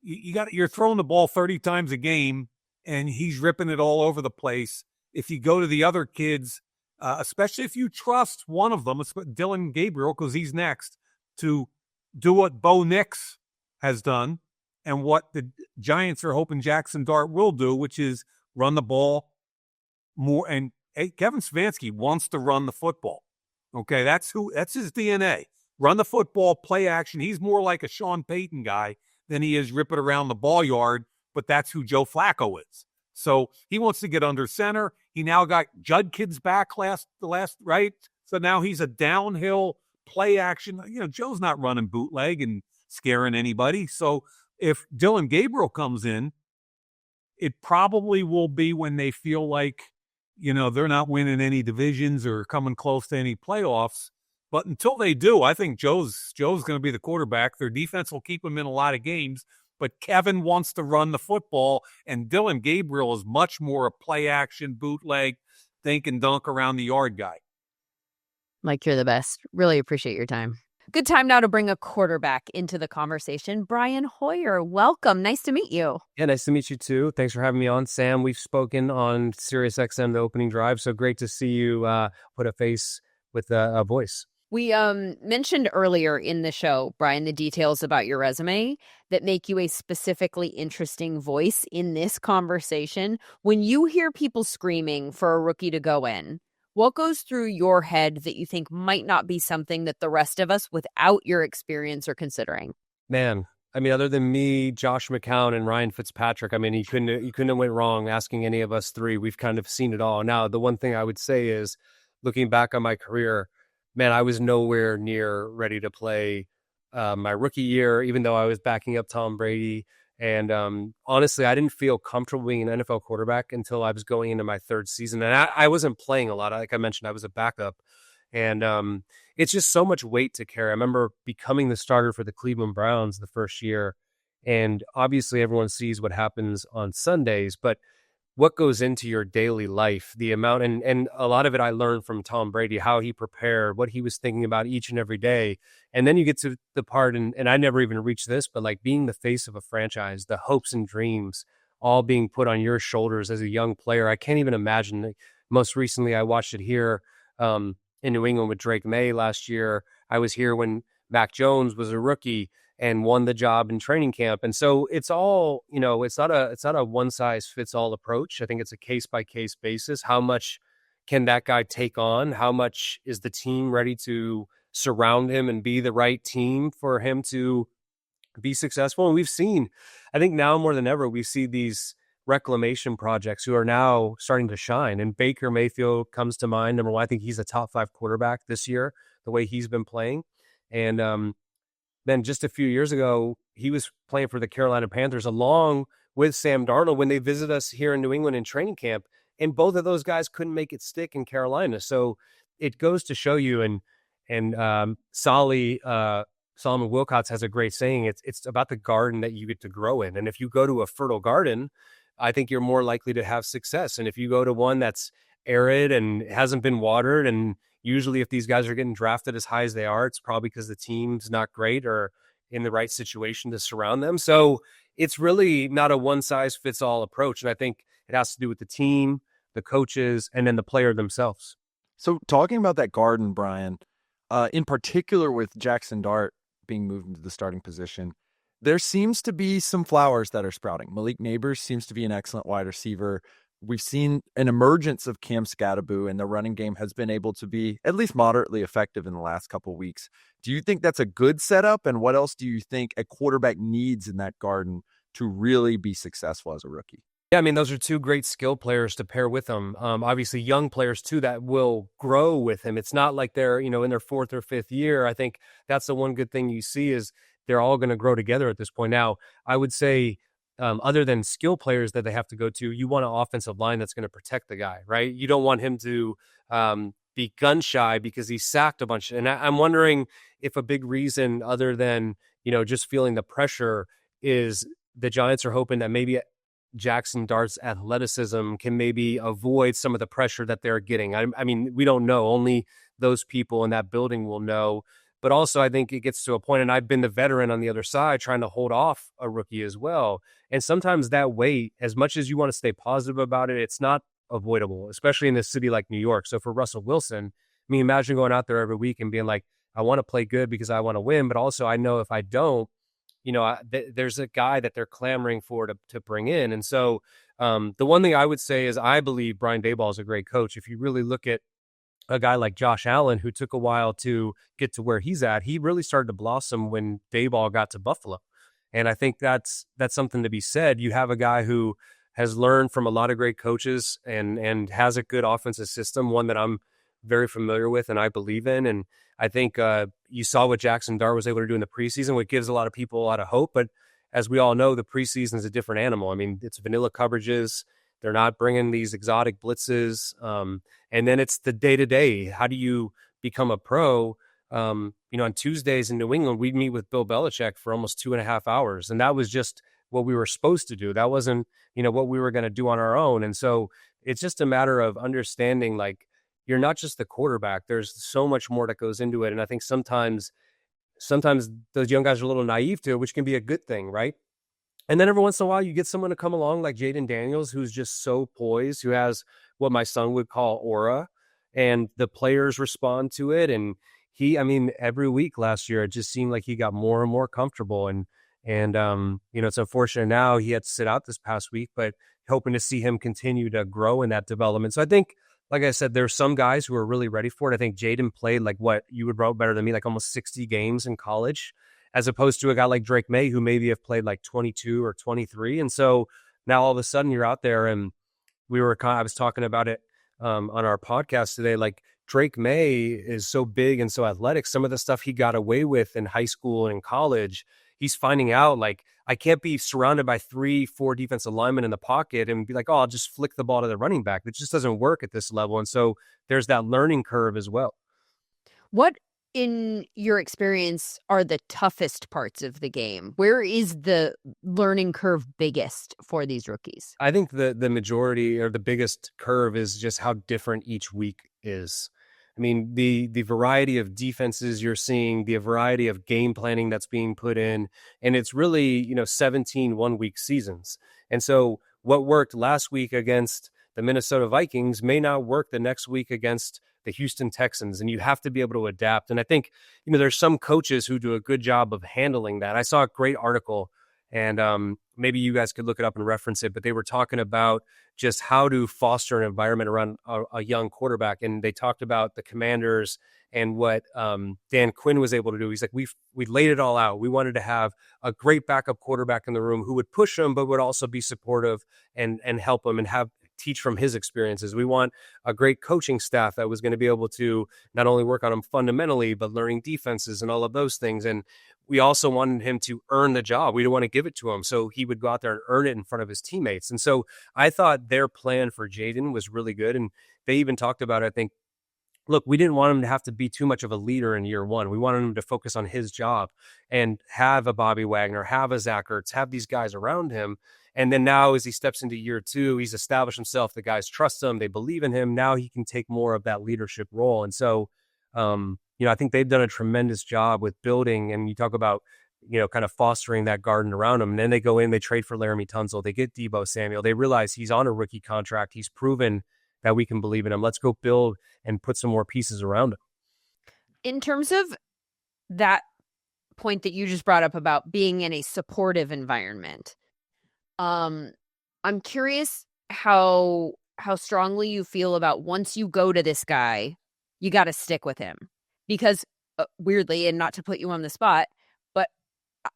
you're throwing the ball 30 times a game and he's ripping it all over the place. If you go to the other kids, especially if you trust one of them, Dylan Gabriel, because he's next, to do what Bo Nix has done and what the Giants are hoping Jaxson Dart will do, which is run the ball more. And Kevin Stefanski wants to run the football. Okay, that's his DNA. Run the football, play action. He's more like a Sean Payton guy than he is rip it around the ball yard, but that's who Joe Flacco is. So he wants to get under center. He now got Judkins back the last, right? So now he's a downhill play action. Joe's not running bootleg and scaring anybody. So if Dylan Gabriel comes in, it probably will be when they feel like, they're not winning any divisions or coming close to any playoffs. But until they do, I think Joe's going to be the quarterback. Their defense will keep him in a lot of games, but Kevin wants to run the football, and Dylan Gabriel is much more a play-action, bootleg, think and dunk around the yard guy. Mike, you're the best. Really appreciate your time. Good time now to bring a quarterback into the conversation. Brian Hoyer, welcome. Nice to meet you. Yeah, nice to meet you too. Thanks for having me on, Sam. We've spoken on SiriusXM, the opening drive, so great to see you put a face with a voice. We mentioned earlier in the show, Brian, the details about your resume that make you a specifically interesting voice in this conversation. When you hear people screaming for a rookie to go in, what goes through your head that you think might not be something that the rest of us without your experience are considering? Man, other than me, Josh McCown, and Ryan Fitzpatrick, you couldn't have went wrong asking any of us three. We've kind of seen it all. Now, the one thing I would say is, looking back on my career, man, I was nowhere near ready to play my rookie year, even though I was backing up Tom Brady. And honestly, I didn't feel comfortable being an NFL quarterback until I was going into my third season. And I wasn't playing a lot. Like I mentioned, I was a backup. And it's just so much weight to carry. I remember becoming the starter for the Cleveland Browns the first year. And obviously, everyone sees what happens on Sundays. But what goes into your daily life, the amount, and a lot of it I learned from Tom Brady, how he prepared, what he was thinking about each and every day. And then you get to the part, and I never even reached this, but like being the face of a franchise, the hopes and dreams all being put on your shoulders as a young player. I can't even imagine. Most recently, I watched it here in New England with Drake May last year. I was here when Mac Jones was a rookie and won the job in training camp. And so it's all, it's not a one size fits all approach. I think it's a case by case basis. How much can that guy take on? How much is the team ready to surround him and be the right team for him to be successful? And we've seen, I think now more than ever, we see these reclamation projects who are now starting to shine. And Baker Mayfield comes to mind. Number one, I think he's a top 5 quarterback this year, the way he's been playing. And, then just a few years ago, he was playing for the Carolina Panthers along with Sam Darnold when they visited us here in New England in training camp. And both of those guys couldn't make it stick in Carolina. So it goes to show you, and Solomon Wilcots has a great saying, it's about the garden that you get to grow in. And if you go to a fertile garden, I think you're more likely to have success. And if you go to one that's arid and hasn't been watered, and usually if these guys are getting drafted as high as they are, it's probably because the team's not great or in the right situation to surround them. So it's really not a one-size-fits-all approach. And I think it has to do with the team, the coaches, and then the player themselves. So talking about that garden, Brian, in particular with Jaxson Dart being moved into the starting position, there seems to be some flowers that are sprouting. Malik Neighbors seems to be an excellent wide receiver. We've seen an emergence of Cam Scatterbo, and the running game has been able to be at least moderately effective in the last couple of weeks. Do you think that's a good setup? And what else do you think a quarterback needs in that garden to really be successful as a rookie? Yeah, those are two great skill players to pair with him. Obviously, young players, too, that will grow with him. It's not like they're, in their 4th or 5th year. I think that's the one good thing you see is they're all going to grow together at this point. Now, I would say, other than skill players that they have to go to, you want an offensive line that's going to protect the guy, right? You don't want him to be gun shy because he sacked a bunch. And I'm wondering if a big reason other than, just feeling the pressure is the Giants are hoping that maybe Jaxson Dart's athleticism can maybe avoid some of the pressure that they're getting. We don't know. Only those people in that building will know. But also I think it gets to a point, and I've been the veteran on the other side trying to hold off a rookie as well. And sometimes that weight, as much as you want to stay positive about it, it's not avoidable, especially in a city like New York. So for Russell Wilson, I mean, imagine going out there every week and being like, I want to play good because I want to win, but also I know if I don't, there's a guy that they're clamoring for to bring in. And so the one thing I would say is I believe Brian Daboll is a great coach. If you really look at a guy like Josh Allen, who took a while to get to where he's at, he really started to blossom when Daboll got to Buffalo. And I think that's something to be said. You have a guy who has learned from a lot of great coaches and has a good offensive system, one that I'm very familiar with and I believe in. And I think you saw what Jaxson Dart was able to do in the preseason, which gives a lot of people a lot of hope. But as we all know, the preseason is a different animal. I mean, it's vanilla coverages. They're not bringing these exotic blitzes. And then it's the day-to-day. How do you become a pro? On Tuesdays in New England, we'd meet with Bill Belichick for almost 2.5 hours. And that was just what we were supposed to do. That wasn't, what we were going to do on our own. And so it's just a matter of understanding, like, you're not just the quarterback. There's so much more that goes into it. And I think sometimes those young guys are a little naive to it, which can be a good thing, right? And then every once in a while, you get someone to come along like Jaden Daniels, who's just so poised, who has what my son would call aura, and the players respond to it. And every week last year, it just seemed like he got more and more comfortable. And it's unfortunate now he had to sit out this past week, but hoping to see him continue to grow in that development. So I think, like I said, there's some guys who are really ready for it. I think Jaden played like what you would wrote better than me, like almost 60 games in college, as opposed to a guy like Drake May, who maybe have played like 22 or 23. And so now all of a sudden you're out there, and I was talking about it on our podcast today. Like, Drake May is so big and so athletic. Some of the stuff he got away with in high school and in college, he's finding out, like, I can't be surrounded by 3-4 defensive linemen in the pocket and be like, oh, I'll just flick the ball to the running back. It just doesn't work at this level. And so there's that learning curve as well. What, in your experience, are the toughest parts of the game? Where is the learning curve biggest for these rookies? I think the majority, or the biggest curve, is just how different each week is. I mean, the variety of defenses you're seeing, the variety of game planning that's being put in, and it's really, 17 one-week seasons. And so what worked last week against the Minnesota Vikings may not work the next week against the Houston Texans, and you have to be able to adapt. And I think, there's some coaches who do a good job of handling that. I saw a great article, and maybe you guys could look it up and reference it, but they were talking about just how to foster an environment around a young quarterback. And they talked about the Commanders and what Dan Quinn was able to do. He's like, we laid it all out. We wanted to have a great backup quarterback in the room who would push him, but would also be supportive and help him and teach from his experiences. We want a great coaching staff that was going to be able to not only work on him fundamentally, but learning defenses and all of those things. And we also wanted him to earn the job. We didn't want to give it to him, so he would go out there and earn it in front of his teammates. And so I thought their plan for Jaden was really good. And they even talked about it, I think, look, we didn't want him to have to be too much of a leader in year one. We wanted him to focus on his job and have a Bobby Wagner, have a Zach Ertz, have these guys around him. And then now, as he steps into year two, he's established himself. The guys trust him. They believe in him. Now he can take more of that leadership role. And so, I think they've done a tremendous job with building. And you talk about, kind of fostering that garden around him. And then they go in, they trade for Laramie Tunsil. They get Deebo Samuel. They realize he's on a rookie contract. He's proven that we can believe in him. Let's go build and put some more pieces around him. In terms of that point that you just brought up about being in a supportive environment, I'm curious how strongly you feel about, once you go to this guy, you got to stick with him. Because weirdly, and not to put you on the spot, but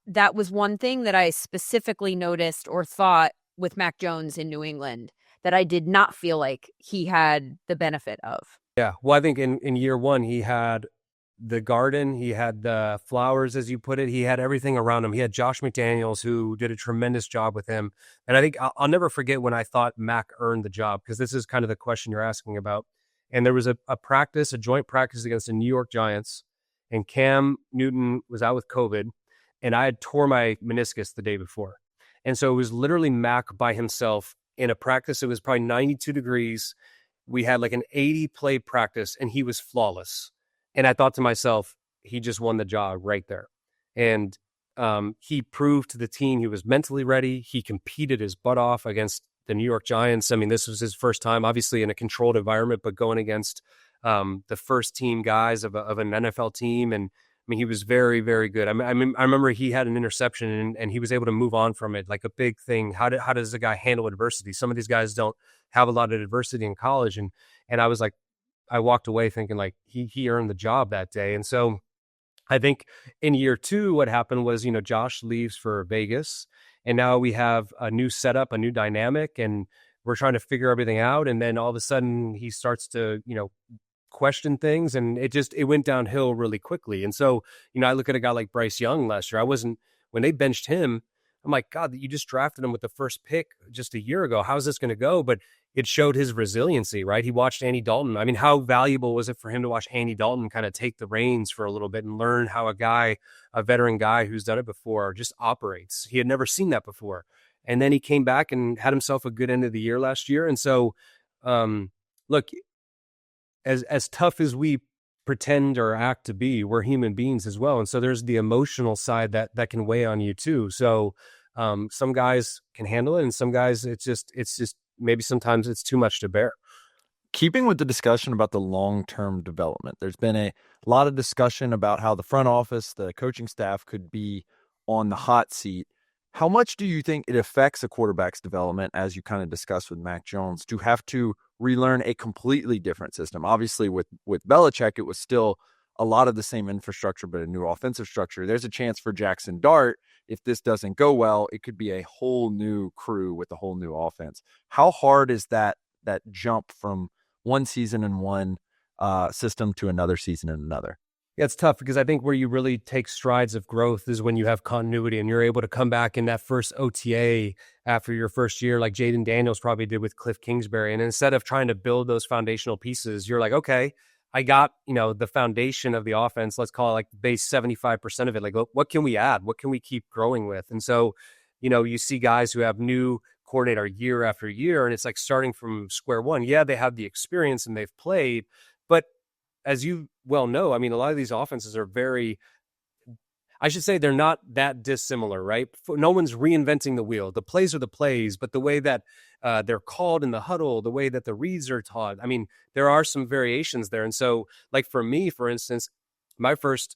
that was one thing that I specifically noticed or thought with Mac Jones in New England that I did not feel like he had the benefit of. Yeah. Well, I think in year one, he had the garden, he had the flowers, as you put it, he had everything around him. He had Josh McDaniels, who did a tremendous job with him. And I think I'll never forget when I thought Mac earned the job, because this is kind of the question you're asking about. And there was a joint practice against the New York Giants, and Cam Newton was out with COVID, and I had tore my meniscus the day before. And so it was literally Mac by himself in a practice. It was probably 92 degrees. We had like an 80 play practice, and he was flawless. And I thought to myself, he just won the job right there. And he proved to the team he was mentally ready. He competed his butt off against the New York Giants. I mean, this was his first time, obviously in a controlled environment, but going against the first team guys of an NFL team. And I mean, he was very, very good. I remember he had an interception and he was able to move on from it, like a big thing. How does a guy handle adversity? Some of these guys don't have a lot of adversity in college. And I was like, I walked away thinking like he earned the job that day. And so I think in year 2, what happened was, Josh leaves for Vegas, and now we have a new setup, a new dynamic, and we're trying to figure everything out. And then all of a sudden he starts to, question things, and it went downhill really quickly. And so, I look at a guy like Bryce Young last year. When they benched him, I'm like, God, you just drafted him with the first pick just a year ago. How's this going to go? But it showed his resiliency, right? He watched Andy Dalton. I mean, how valuable was it for him to watch Andy Dalton kind of take the reins for a little bit and learn how a veteran guy who's done it before just operates? He had never seen that before. And then he came back and had himself a good end of the year last year. And so, look, as tough as we pretend or act to be, we're human beings as well. And so there's the emotional side that can weigh on you too. So some guys can handle it, and some guys it's just maybe sometimes it's too much to bear. Keeping with the discussion about the long-term development, there's been a lot of discussion about how the front office, the coaching staff could be on the hot seat. How much do you think it affects a quarterback's development, as you kind of discussed with Mac Jones, to have to relearn a completely different system? Obviously, with Belichick, it was still a lot of the same infrastructure, but a new offensive structure. There's a chance for Jaxson Dart, if this doesn't go well, it could be a whole new crew with a whole new offense. How hard is that jump from one season in one system to another season in another? Yeah, it's tough because I think where you really take strides of growth is when you have continuity and you're able to come back in that first OTA after your first year, like Jaden Daniels probably did with Cliff Kingsbury. And instead of trying to build those foundational pieces, you're like, okay, I got, the foundation of the offense, let's call it like base 75% of it. Like, what can we add? What can we keep growing with? And so, you see guys who have new coordinator year after year, and it's like starting from square one. Yeah, they have the experience and they've played, but as you well know, I mean, a lot of these offenses are they're not that dissimilar, right? No one's reinventing the wheel. The plays are the plays, but the way that they're called in the huddle, the way that the reads are taught, I mean, there are some variations there. And so, like for me, for instance, my first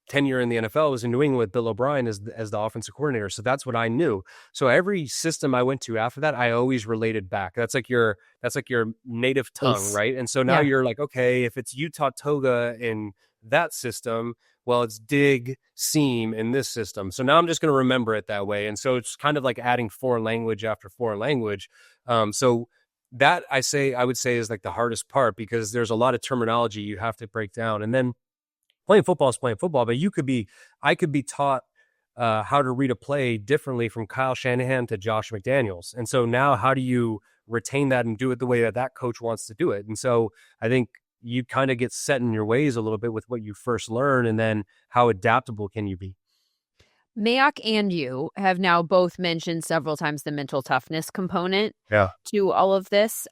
tenure in the NFL was in New England with Bill O'Brien as the offensive coordinator. So that's what I knew. So every system I went to after that, I always related back. That's like your native tongue, right? And so now you're like, okay, if it's Utah Toga in that system, well, it's dig seam in this system. So now I'm just going to remember it that way. And so it's kind of like adding foreign language after foreign language. So that I would say is like the hardest part, because there's a lot of terminology you have to break down. And then playing football is playing football, but I could be taught how to read a play differently from Kyle Shanahan to Josh McDaniels. And so now how do you retain that and do it the way that coach wants to do it? And so I think you kind of get set in your ways a little bit with what you first learn, and then how adaptable can you be? Mayock and you have now both mentioned several times the mental toughness component to all of this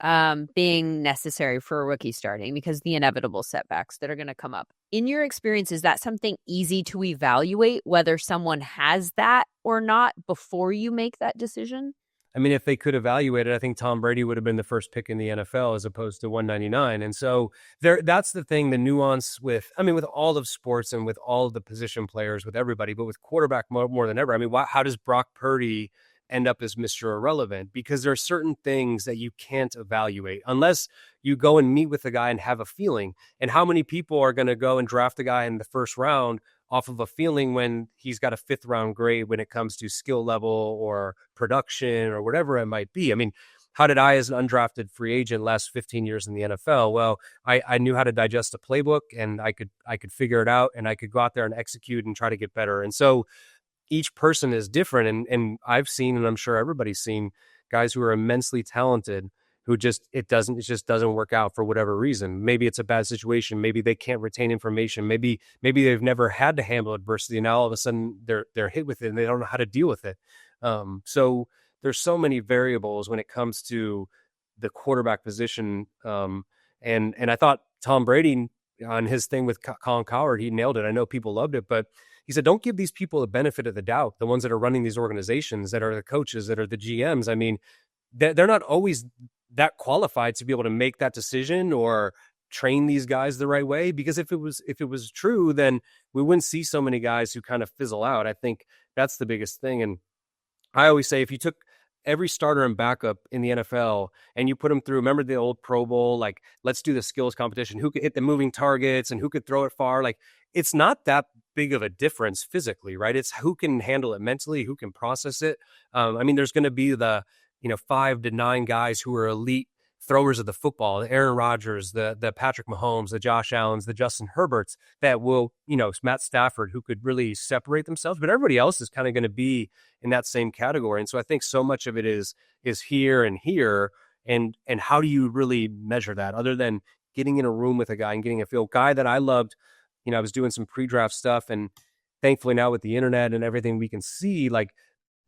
being necessary for a rookie starting, because the inevitable setbacks that are going to come up. In your experience, is that something easy to evaluate, whether someone has that or not, before you make that decision? I mean, if they could evaluate it, I think Tom Brady would have been the first pick in the NFL as opposed to 199. And so that's the thing, the nuance with all of sports and with all of the position players, with everybody, but with quarterback more than ever. I mean, how does Brock Purdy end up as Mr. Irrelevant? Because there are certain things that you can't evaluate unless you go and meet with the guy and have a feeling. And how many people are going to go and draft a guy in the first round off of a feeling when he's got a 5th round grade when it comes to skill level or production or whatever it might be? I mean, how did I, as an undrafted free agent, last 15 years in the NFL? Well, I knew how to digest a playbook, and I could figure it out, and I could go out there and execute and try to get better. And so each person is different. And I've seen, and I'm sure everybody's seen, guys who are immensely talented who it just doesn't work out for whatever reason. Maybe it's a bad situation. Maybe they can't retain information. Maybe they've never had to handle adversity, and now all of a sudden they're hit with it and they don't know how to deal with it. So there's so many variables when it comes to the quarterback position. And I thought Tom Brady on his thing with Colin Cowherd, he nailed it. I know people loved it, but he said, don't give these people the benefit of the doubt, the ones that are running these organizations, that are the coaches, that are the GMs. I mean, they're not always that qualified to be able to make that decision or train these guys the right way. Because if it was true, then we wouldn't see so many guys who kind of fizzle out. I think that's the biggest thing. And I always say, if you took every starter and backup in the NFL and you put them through, remember the old Pro Bowl, like, let's do the skills competition, who could hit the moving targets and who could throw it far. Like, it's not that big of a difference physically, right? It's who can handle it mentally, who can process it. I mean, there's going to be the, 5 to 9 guys who are elite throwers of the football, the Aaron Rodgers, the Patrick Mahomes, the Josh Allens, the Justin Herberts, that will, Matt Stafford, who could really separate themselves, but everybody else is kind of going to be in that same category. And so I think so much of it is here and here. And how do you really measure that other than getting in a room with a guy and getting a feel? Guy that I loved, I was doing some pre-draft stuff, and thankfully now with the internet and everything, we can see, like,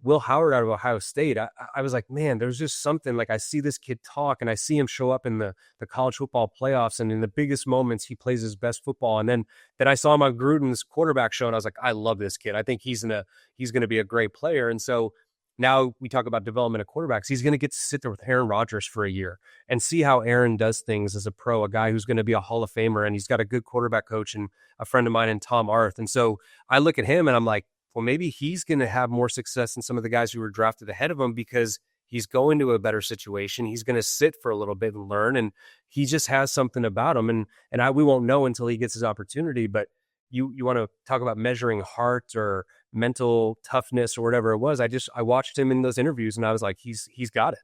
Will Howard out of Ohio State. I was like, man, there's just something, like, I see this kid talk and I see him show up in the college football playoffs, and in the biggest moments he plays his best football. And then I saw him on Gruden's quarterback show, and I was like, I love this kid. I think he's gonna be a great player. And so now we talk about development of quarterbacks. He's going to get to sit there with Aaron Rodgers for a year and see how Aaron does things as a pro, a guy who's going to be a Hall of Famer, and he's got a good quarterback coach and a friend of mine in Tom Arth. And so I look at him and I'm like, well, maybe he's going to have more success than some of the guys who were drafted ahead of him, because he's going to a better situation. He's going to sit for a little bit and learn, and he just has something about him. And we won't know until he gets his opportunity. But you want to talk about measuring heart or mental toughness or whatever it was. I watched him in those interviews, and I was like, he's got it.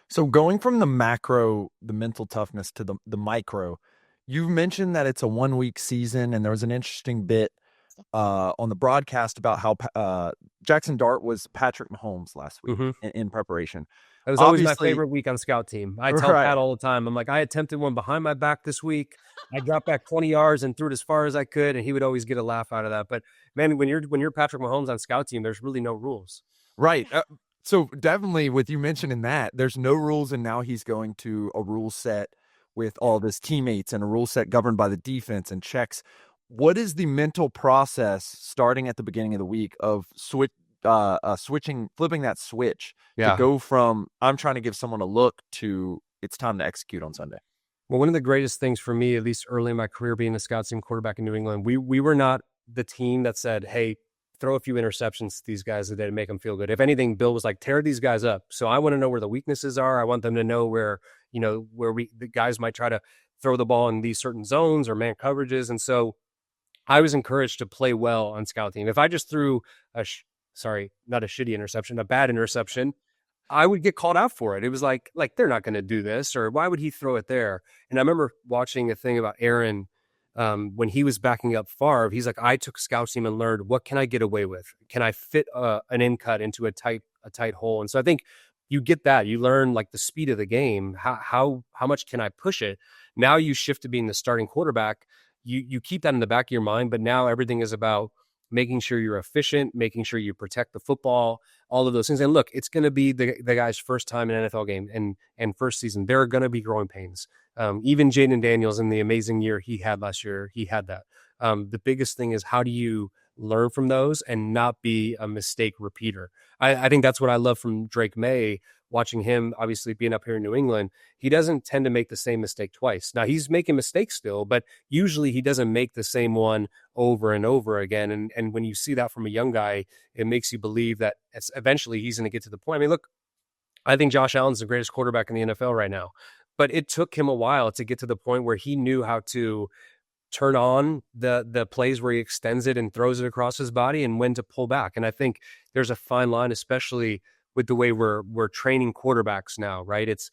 So going from the macro, the mental toughness, to the micro, you mentioned that it's a 1-week season, and there was an interesting bit on the broadcast about how Jaxson Dart was Patrick Mahomes last week in preparation. It was always my favorite week on scout team. I tell Pat all the time, I'm like, I attempted one behind my back this week. I dropped back 20 yards and threw it as far as I could, and he would always get a laugh out of that. But man, when you're Patrick Mahomes on scout team, there's really no rules. Right. So definitely with you mentioning that, there's no rules, and now he's going to a rule set with all of his teammates and a rule set governed by the defense and checks. What is the mental process starting at the beginning of the week of flipping that switch to go from I'm trying to give someone a look to it's time to execute on Sunday? Well, one of the greatest things for me, at least early in my career being a scout team quarterback in New England, we were not the team that said, hey, throw a few interceptions to these guys today to make them feel good. If anything, Bill was like, tear these guys up. So I want to know where the weaknesses are. I want them to know where the guys might try to throw the ball in these certain zones or man coverages. And so I was encouraged to play well on scout team. If I just threw not a shitty interception, a bad interception, I would get called out for it. It was like they're not going to do this, or why would he throw it there? And I remember watching a thing about Aaron when he was backing up Favre. He's like, I took scout team and learned, what can I get away with? Can I fit an in cut into a tight hole? And so I think you get that. You learn like the speed of the game. How much can I push it? Now you shift to being the starting quarterback. You keep that in the back of your mind, but now everything is about making sure you're efficient, making sure you protect the football, all of those things. And look, it's going to be the guy's first time in an NFL game and first season. There are going to be growing pains. Even Jaden Daniels, in the amazing year he had last year, he had that. The biggest thing is, how do you learn from those and not be a mistake repeater? I think that's what I love from Drake May, watching him, obviously being up here in New England. He doesn't tend to make the same mistake twice. Now, he's making mistakes still, but usually he doesn't make the same one over and over again. And when you see that from a young guy, it makes you believe that eventually he's going to get to the point. I mean, look, I think Josh Allen's the greatest quarterback in the NFL right now, but it took him a while to get to the point where he knew how to turn on the plays where he extends it and throws it across his body, and when to pull back. And I think there's a fine line, especially with the way we're training quarterbacks now, right? It's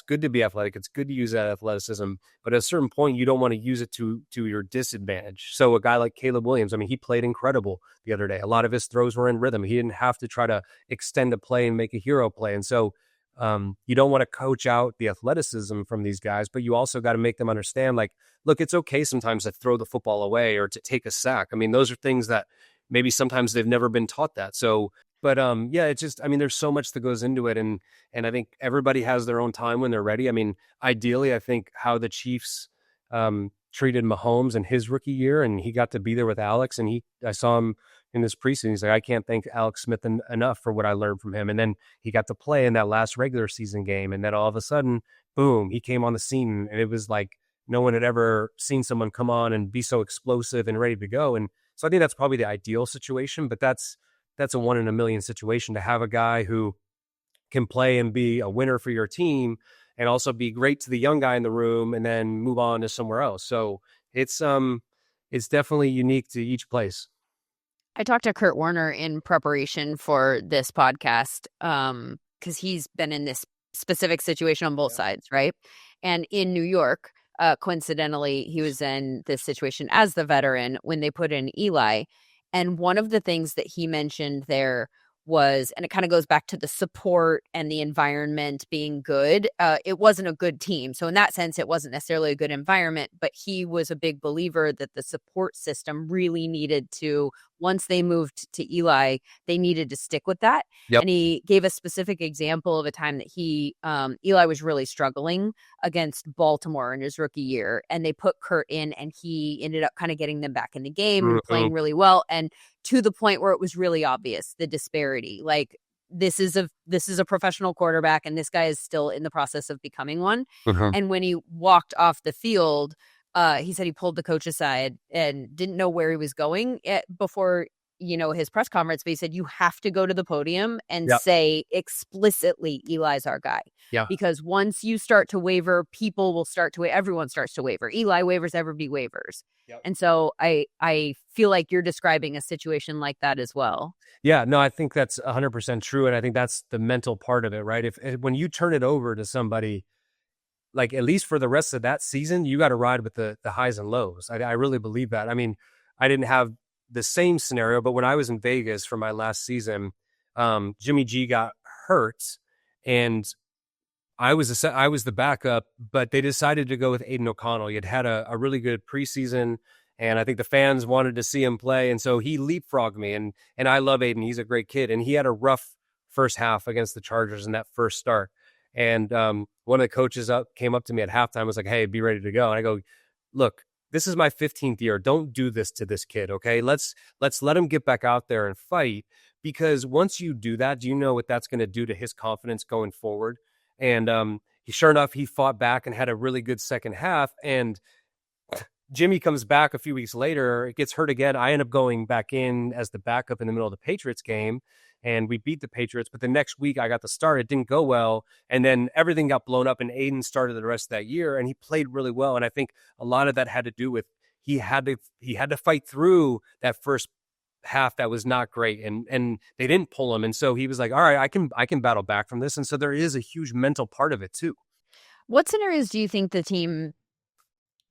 good to be athletic. It's good to use that athleticism, but at a certain point, you don't want to use it to your disadvantage. So a guy like Caleb Williams, I mean, he played incredible the other day. A lot of his throws were in rhythm. He didn't have to try to extend a play and make a hero play. And so you don't want to coach out the athleticism from these guys, but you also got to make them understand, like, look, it's okay sometimes to throw the football away or to take a sack. I mean, those are things that maybe sometimes they've never been taught that. So, but it's just, I mean, there's so much that goes into it. And I think everybody has their own time when they're ready. I mean, ideally, I think how the Chiefs treated Mahomes in his rookie year, and he got to be there with Alex. And I saw him in this preseason. He's like, I can't thank Alex Smith enough for what I learned from him. And then he got to play in that last regular season game. And then all of a sudden, boom, he came on the scene, and it was like no one had ever seen someone come on and be so explosive and ready to go. And so I think that's probably the ideal situation, but that's a 1 in a million situation to have a guy who can play and be a winner for your team and also be great to the young guy in the room and then move on to somewhere else. So it's definitely unique to each place. I talked to Kurt Warner in preparation for this podcast because he's been in this specific situation on both sides, right? And in New York, coincidentally, he was in this situation as the veteran when they put in Eli. And one of the things that he mentioned there was, and it kind of goes back to the support and the environment being good. It wasn't a good team. So in that sense, it wasn't necessarily a good environment, but he was a big believer that the support system really needed to, once they moved to Eli, they needed to stick with that. Yep. And he gave a specific example of a time that Eli was really struggling against Baltimore in his rookie year. And they put Kurt in, and he ended up kind of getting them back in the game and playing really well. And to the point where it was really obvious, the disparity. Like, this is a professional quarterback, and this guy is still in the process of becoming one. And when he walked off the field, he said he pulled the coach aside and didn't know where he was going before, his press conference. But he said, you have to go to the podium and say explicitly, Eli's our guy. Yeah. Because once you start to waver, people will start to everyone starts to waver. Eli wavers, everybody wavers. Yep. And so I feel like you're describing a situation like that as well. Yeah, no, I think that's 100% true. And I think that's the mental part of it, right? When you turn it over to somebody, like, at least for the rest of that season, you got to ride with the highs and lows. I really believe that. I mean, I didn't have the same scenario, but when I was in Vegas for my last season, Jimmy G got hurt, and I was the backup, but they decided to go with Aiden O'Connell. He had a really good preseason, and I think the fans wanted to see him play, and so he leapfrogged me. And I love Aiden; he's a great kid, and he had a rough first half against the Chargers in that first start. And one of the coaches came up to me at halftime, was like, "Hey, be ready to go." And I go, "Look, this is my 15th year. Don't do this to this kid, okay? Let's let him get back out there and fight, because once you do that, do you know what that's going to do to his confidence going forward?" And sure enough, he fought back and had a really good second half. And Jimmy comes back a few weeks later, gets hurt again. I end up going back in as the backup in the middle of the Patriots game, and we beat the Patriots. But the next week I got the start. It didn't go well. And then everything got blown up, and Aiden started the rest of that year, and he played really well. And I think a lot of that had to do with he had to fight through that first half that was not great, and they didn't pull him. And so he was like, all right, I can battle back from this. And so there is a huge mental part of it too. What scenarios do you think the team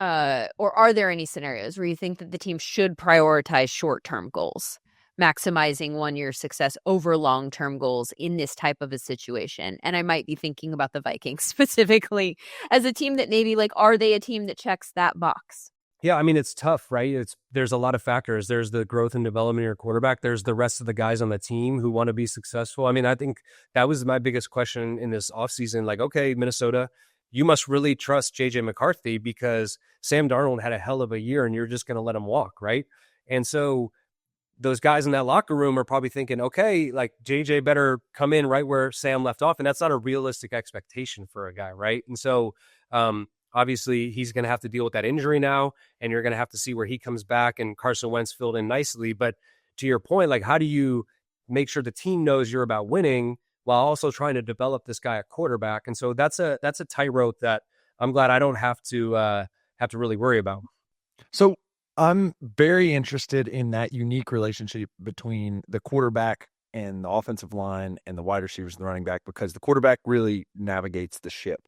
or are there any scenarios where you think that the team should prioritize short-term goals, maximizing one-year success over long-term goals in this type of a situation? And I might be thinking about the Vikings specifically as a team that maybe, like, are they a team that checks that box? Yeah, I mean, it's tough, right? There's a lot of factors. There's the growth and development of your quarterback. There's the rest of the guys on the team who want to be successful. I mean, I think that was my biggest question in this offseason. Like, okay, Minnesota, you must really trust JJ McCarthy, because Sam Darnold had a hell of a year and you're just going to let him walk, right? And so those guys in that locker room are probably thinking, okay, like, JJ better come in right where Sam left off. And that's not a realistic expectation for a guy, right? And so obviously he's going to have to deal with that injury now, and you're going to have to see where he comes back, and Carson Wentz filled in nicely. But to your point, like, how do you make sure the team knows you're about winning while also trying to develop this guy at quarterback? And so that's a tightrope that I'm glad I don't have to really worry about. So I'm very interested in that unique relationship between the quarterback and the offensive line and the wide receivers and the running back, because the quarterback really navigates the ship.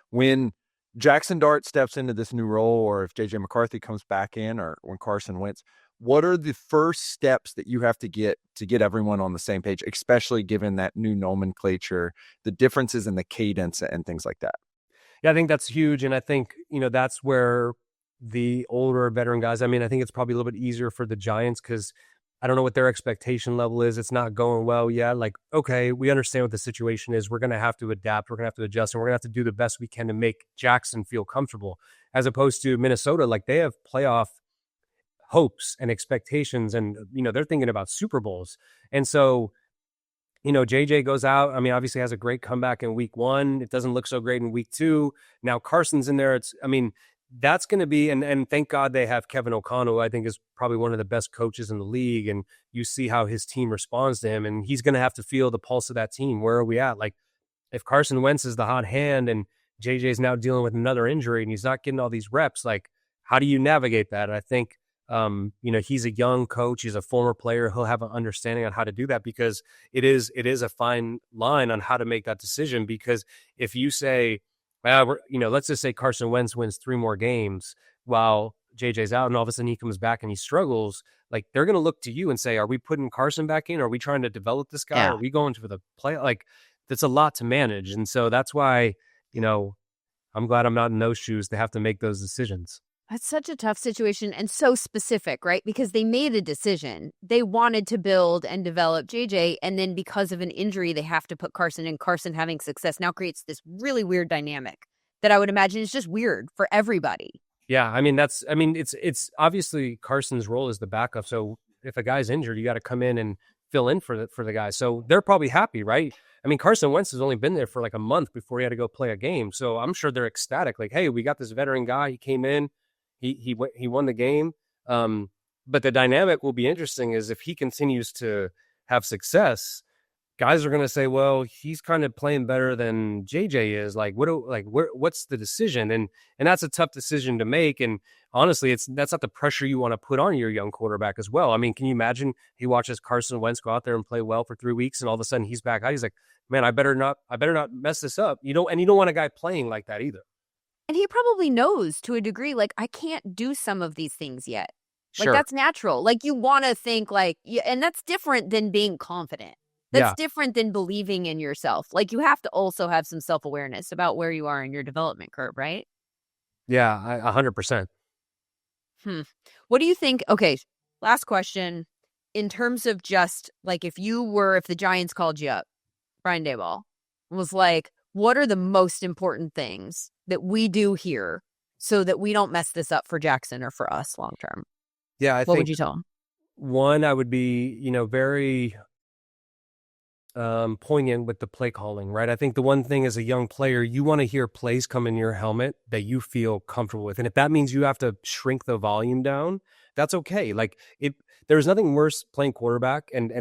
When Jaxson Dart steps into this new role, or if JJ McCarthy comes back in, or when Carson Wentz, what are the first steps that you have to get everyone on the same page, especially given that new nomenclature, the differences in the cadence and things like that? Yeah, I think that's huge. And I think, that's where the older veteran guys, I mean, I think it's probably a little bit easier for the Giants, because I don't know what their expectation level is. It's not going well yet. Like, okay, we understand what the situation is. We're going to have to adapt. We're going to have to adjust, and we're going to have to do the best we can to make Jaxson feel comfortable. as opposed to Minnesota, like they have playoff hopes and expectations, and they're thinking about Super Bowls. And so JJ goes out. I mean, obviously has a great comeback in week 1. It doesn't look so great in week 2. Now Carson's in there. That's going to be, and thank God they have Kevin O'Connell, who I think is probably one of the best coaches in the league. And you see how his team responds to him, and he's going to have to feel the pulse of that team. Where are we at? Like, if Carson Wentz is the hot hand and JJ's now dealing with another injury and he's not getting all these reps, like, how do you navigate that? I think, he's a young coach. He's a former player. He'll have an understanding on how to do that, because it is a fine line on how to make that decision. Because if you say, let's just say Carson Wentz wins 3 more games while JJ's out, and all of a sudden he comes back and he struggles, like, they're going to look to you and say, are we putting Carson back in? Are we trying to develop this guy? Yeah. Are we going to the play? Like, that's a lot to manage. And so that's why, I'm glad I'm not in those shoes to have to make those decisions. That's such a tough situation and so specific, right? Because they made a decision. They wanted to build and develop JJ, and then because of an injury, they have to put Carson in. Carson having success now creates this really weird dynamic that I would imagine is just weird for everybody. Yeah, it's obviously Carson's role is the backup. So if a guy's injured, you got to come in and fill in for the guy. So they're probably happy, right? I mean, Carson Wentz has only been there for like a month before he had to go play a game. So I'm sure they're ecstatic. Like, hey, we got this veteran guy. He came in. He won the game. But the dynamic will be interesting is if he continues to have success, guys are going to say, well, he's kind of playing better than JJ is. Like, what's the decision? And that's a tough decision to make. And honestly, that's not the pressure you want to put on your young quarterback as well. I mean, can you imagine he watches Carson Wentz go out there and play well for 3 weeks, and all of a sudden he's back out? He's like, man, I better not mess this up. And you don't want a guy playing like that either. And he probably knows to a degree, like, I can't do some of these things yet. Like, Sure. that's natural. Like, you want to think like, and that's different than being confident. That's different than believing in yourself. Like, you have to also have some self-awareness about where you are in your development curve, right? Yeah, 100%. What do you think? Okay, last question. In terms of just, like, if the Giants called you up, Brian Daboll was like, what are the most important things that we do here so that we don't mess this up for Jaxson or for us long term? Yeah, what would you tell him? One, I would be, very poignant with the play calling, right? I think the one thing as a young player, you want to hear plays come in your helmet that you feel comfortable with. And if that means you have to shrink the volume down, that's okay. Like, there's nothing worse playing quarterback. And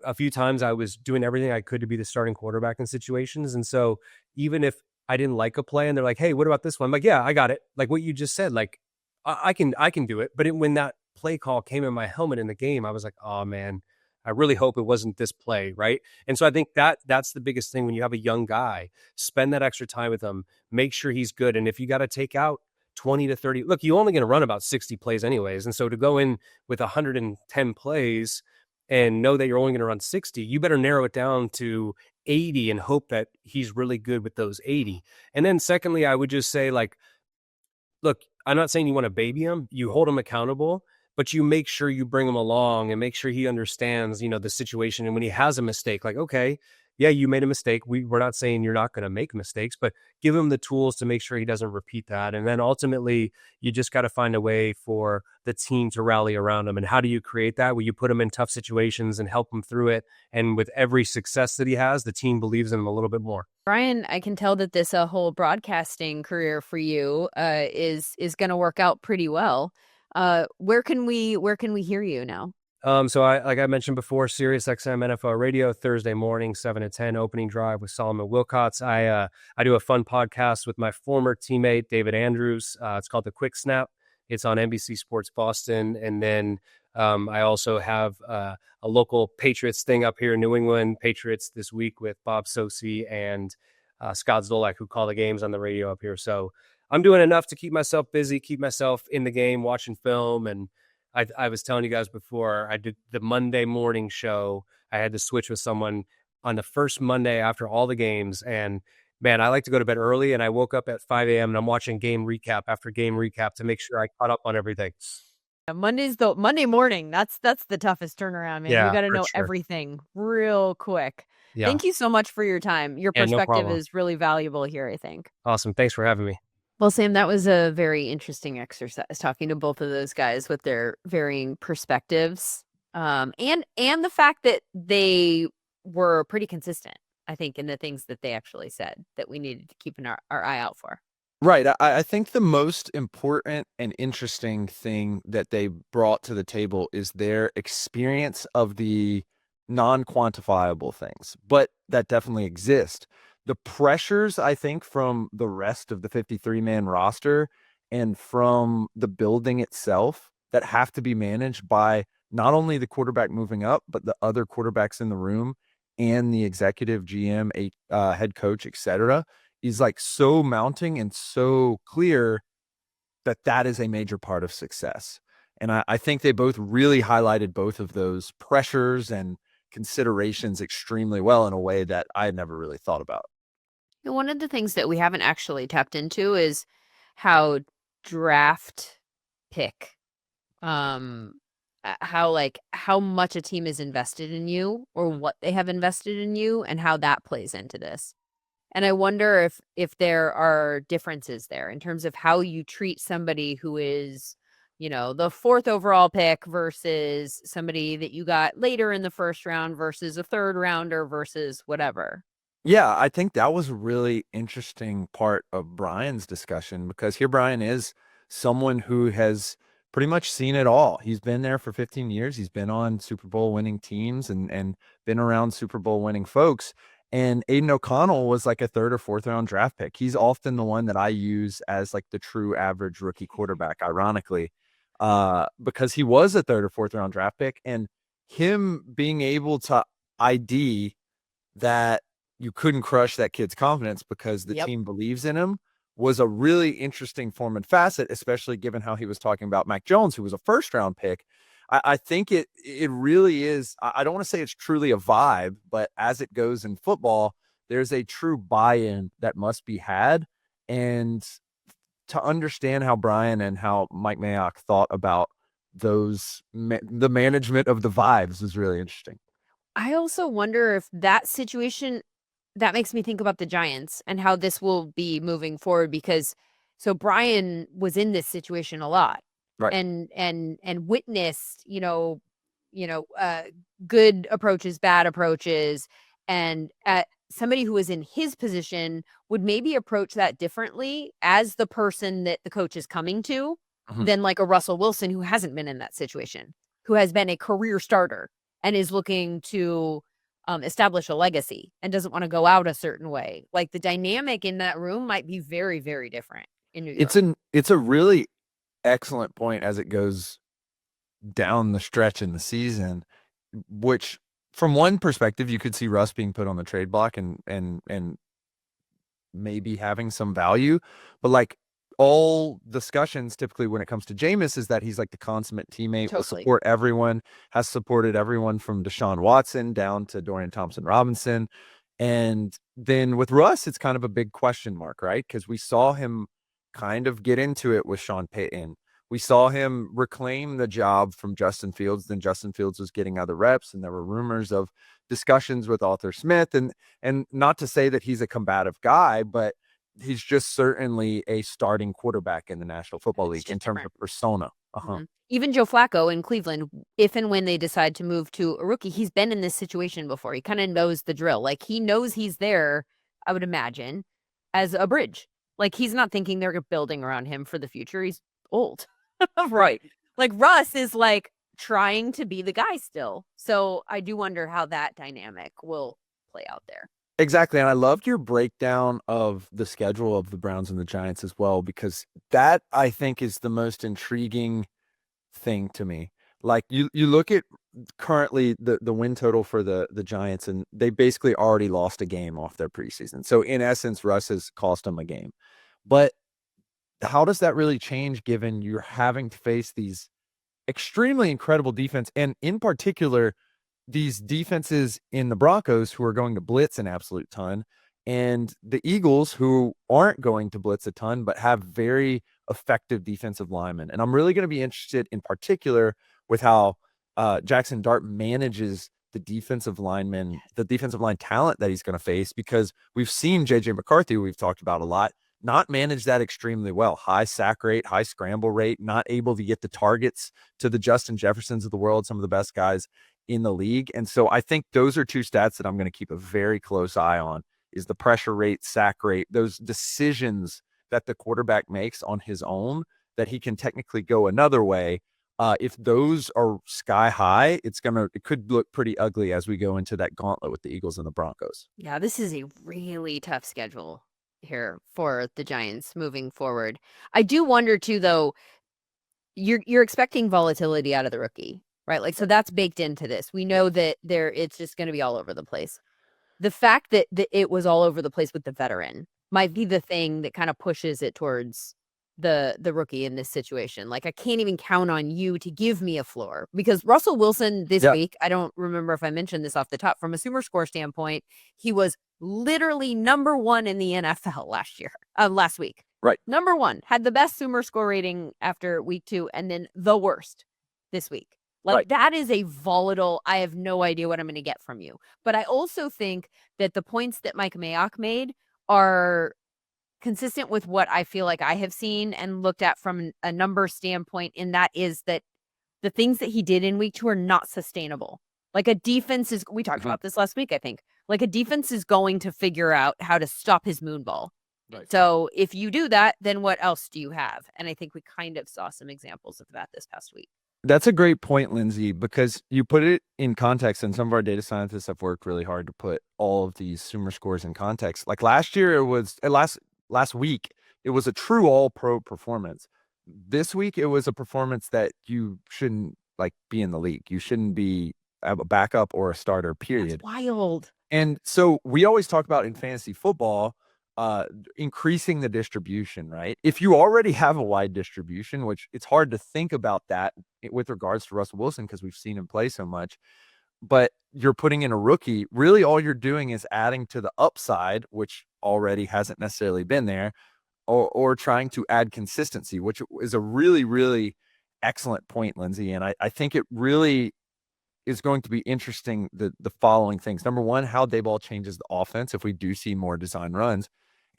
a few times I was doing everything I could to be the starting quarterback in situations. And so even if I didn't like a play and they're like, hey, what about this one? I'm like, yeah, I got it. Like what you just said, like I can do it. But when that play call came in my helmet in the game, I was like, oh man, I really hope it wasn't this play, right? And so I think that's the biggest thing when you have a young guy. Spend that extra time with him. Make sure he's good. And if you got to take out 20 to 30, look, you're only going to run about 60 plays anyways. And so to go in with 110 plays and know that you're only going to run 60, you better narrow it down to 80 and hope that he's really good with those 80. And then secondly, I would just say, like, look, I'm not saying you want to baby him. You hold him accountable, but you make sure you bring him along and make sure he understands, the situation. And when he has a mistake, like, okay, yeah, you made a mistake. We're not saying you're not going to make mistakes, but give him the tools to make sure he doesn't repeat that. And then ultimately, you just got to find a way for the team to rally around him. And how do you create that? Well, you put him in tough situations and help him through it. And with every success that he has, the team believes in him a little bit more. Brian, I can tell that this whole broadcasting career for you is going to work out pretty well. Where can we hear you now? So like I mentioned before, SiriusXM NFL Radio, Thursday morning, 7 to 10, opening drive with Solomon Wilcots. I do a fun podcast with my former teammate, David Andrews. It's called The Quick Snap. It's on NBC Sports Boston. And then I also have a local Patriots thing up here in New England, Patriots This Week with Bob Sosi and Scott Zolak, who call the games on the radio up here. So I'm doing enough to keep myself busy, keep myself in the game, watching film. And I was telling you guys before, I did the Monday morning show. I had to switch with someone on the first Monday after all the games. And man, I like to go to bed early, and I woke up at 5 a.m. and I'm watching game recap after game recap to make sure I caught up on everything. Monday morning. That's the toughest turnaround, man. Yeah, you got to know sure. everything real quick. Yeah. Thank you so much for your time. Your Yeah, no perspective problem. is really valuable here, I think. Awesome. Thanks for having me. Well, Sam, that was a very interesting exercise talking to both of those guys with their varying perspectives. And the fact that they were pretty consistent, I think, in the things that they actually said that we needed to keep our eye out for. Right. I think the most important and interesting thing that they brought to the table is their experience of the non-quantifiable things, but that definitely exist. The pressures, I think, from the rest of the 53-man roster and from the building itself that have to be managed by not only the quarterback moving up, but the other quarterbacks in the room and the executive GM, head coach, etc., is like so mounting and so clear that that is a major part of success. And I think they both really highlighted both of those pressures and considerations extremely well in a way that I had never really thought about. One of the things that we haven't actually tapped into is how draft pick, how much a team is invested in you or what they have invested in you and how that plays into this. And I wonder if there are differences there in terms of how you treat somebody who is, the 4th overall pick versus somebody that you got later in the first round versus a 3rd rounder versus whatever. Yeah, I think that was a really interesting part of Brian's discussion, because here Brian is someone who has pretty much seen it all. He's been there for 15 years. He's been on Super Bowl winning teams and been around Super Bowl winning folks. And Aiden O'Connell was like a 3rd or 4th round draft pick. He's often the one that I use as like the true average rookie quarterback, ironically, because he was a 3rd or 4th round draft pick. And him being able to ID that you couldn't crush that kid's confidence because the team believes in him was a really interesting form and facet, especially given how he was talking about Mac Jones, who was a 1st round pick. I think it really is. I don't want to say it's truly a vibe, but as it goes in football, there's a true buy-in that must be had. And to understand how Brian and how Mike Mayock thought about the management of the vibes is really interesting. I also wonder if that situation, that makes me think about the Giants and how this will be moving forward, because so Brian was in this situation a lot. Right. And witnessed, good approaches, bad approaches, and somebody who was in his position would maybe approach that differently as the person that the coach is coming to than like a Russell Wilson who hasn't been in that situation, who has been a career starter and is looking to establish a legacy and doesn't want to go out a certain way. Like the dynamic in that room might be very, very different in New York. It's a really excellent point as it goes down the stretch in the season, which from one perspective, you could see Russ being put on the trade block and maybe having some value, but like all discussions typically when it comes to Jameis is that he's like the consummate teammate, will support everyone, has supported everyone from Deshaun Watson down to Dorian Thompson-Robinson. And then with Russ, it's kind of a big question mark, right? Because we saw him kind of get into it with Sean Payton. We saw him reclaim the job from Justin Fields. Then Justin Fields was getting other reps, and there were rumors of discussions with Arthur Smith. And not to say that he's a combative guy, but he's just certainly a starting quarterback in the National Football League in terms of persona. Even Joe Flacco in Cleveland, if and when they decide to move to a rookie, he's been in this situation before. He kind of knows the drill. Like he knows he's there, I would imagine, as a bridge. Like he's not thinking they're building around him for the future. He's old. Right. Like Russ is like trying to be the guy still. So I do wonder how that dynamic will play out there. Exactly. And I loved your breakdown of the schedule of the Browns and the Giants as well, because that I think is the most intriguing thing to me. Like you look at currently the win total for the Giants, and they basically already lost a game off their preseason. So in essence, Russ has cost them a game. But how does that really change given you're having to face these extremely incredible defense, and in particular, these defenses in the Broncos who are going to blitz an absolute ton, and the Eagles who aren't going to blitz a ton, but have very effective defensive linemen. And I'm really going to be interested in particular with how Jaxson Dart manages the defensive linemen, the defensive line talent that he's going to face, because we've seen JJ McCarthy, we've talked about a lot, not managed that extremely well. High sack rate, high scramble rate, not able to get the targets to the Justin Jeffersons of the world, some of the best guys in the league. And so I think those are two stats that I'm going to keep a very close eye on, is the pressure rate, sack rate, those decisions that the quarterback makes on his own that he can technically go another way. If those are sky high, it could look pretty ugly as we go into that gauntlet with the Eagles and the Broncos. Yeah, this is a really tough schedule here for the Giants moving forward. I do wonder too, though, you're expecting volatility out of the rookie, right? Like, so that's baked into this. We know that it's just going to be all over the place. The fact that it was all over the place with the veteran might be the thing that kind of pushes it towards the rookie in this situation. Like, I can't even count on you to give me a floor, because Russell Wilson this week, I don't remember if I mentioned this off the top, from a SumerScore standpoint, he was literally number 1 in the NFL last week. Right. Number 1, had the best SumerScore rating after week 2, and then the worst this week. Like, right. That is a volatile, I have no idea what I'm going to get from you. But I also think that the points that Mike Mayock made are consistent with what I feel like I have seen and looked at from a number standpoint, and that is that the things that he did in week 2 are not sustainable. Like, a defense is, we talked about this last week, I think, like a defense is going to figure out how to stop his moonball. Right. So if you do that, then what else do you have? And I think we kind of saw some examples of that this past week. That's a great point, Lindsay, because you put it in context, and some of our data scientists have worked really hard to put all of these SumerScores in context. Like last year, it was last week, it was a true all-pro performance. This week, it was a performance that you shouldn't be in the league. You shouldn't be a backup or a starter, period. That's wild. And so we always talk about in fantasy football, increasing the distribution, right? If you already have a wide distribution, which it's hard to think about that with regards to Russell Wilson because we've seen him play so much, but you're putting in a rookie, really all you're doing is adding to the upside, which already hasn't necessarily been there, or trying to add consistency, which is a really, really excellent point, Lindsay. And I think it really is going to be interesting, the following things. Number one, how Daboll changes the offense if we do see more design runs.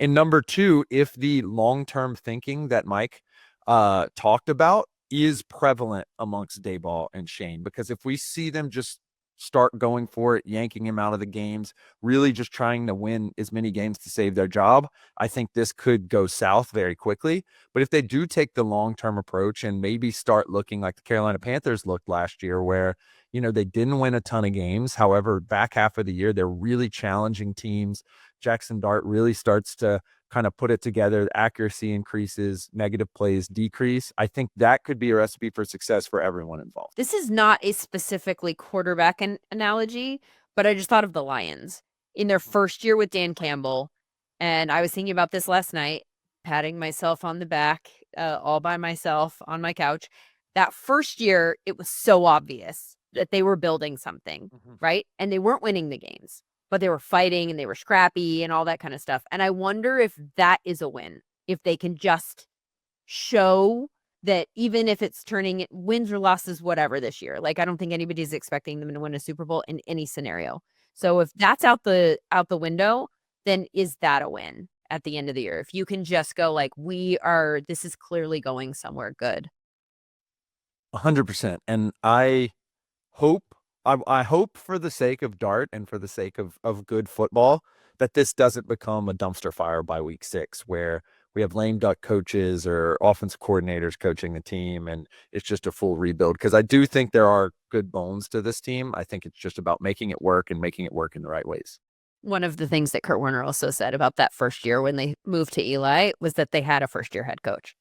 And number two, if the long-term thinking that Mike talked about is prevalent amongst Daboll and Shane. Because if we see them just start going for it, yanking him out of the games, really just trying to win as many games to save their job, I think this could go south very quickly. But if they do take the long-term approach and maybe start looking like the Carolina Panthers looked last year, where, they didn't win a ton of games. However, back half of the year, they're really challenging teams. Jaxson Dart really starts to kind of put it together. Accuracy increases, negative plays decrease. I think that could be a recipe for success for everyone involved. This is not a specifically quarterback analogy, but I just thought of the Lions in their first year with Dan Campbell. And I was thinking about this last night, patting myself on the back, all by myself on my couch. That first year, it was so obvious that they were building something, right? And they weren't winning the games, but they were fighting and they were scrappy and all that kind of stuff. And I wonder if that is a win, if they can just show that, even if it's turning wins or losses, whatever this year. Like, I don't think anybody's expecting them to win a Super Bowl in any scenario. So if that's out the window, then is that a win at the end of the year? If you can just go like, this is clearly going somewhere good. 100%. And I hope for the sake of Dart and for the sake of good football, that this doesn't become a dumpster fire by week 6, where we have lame duck coaches or offensive coordinators coaching the team and it's just a full rebuild. Because I do think there are good bones to this team. I think it's just about making it work and making it work in the right ways. One of the things that Kurt Warner also said about that first year when they moved to Eli was that they had a first-year head coach.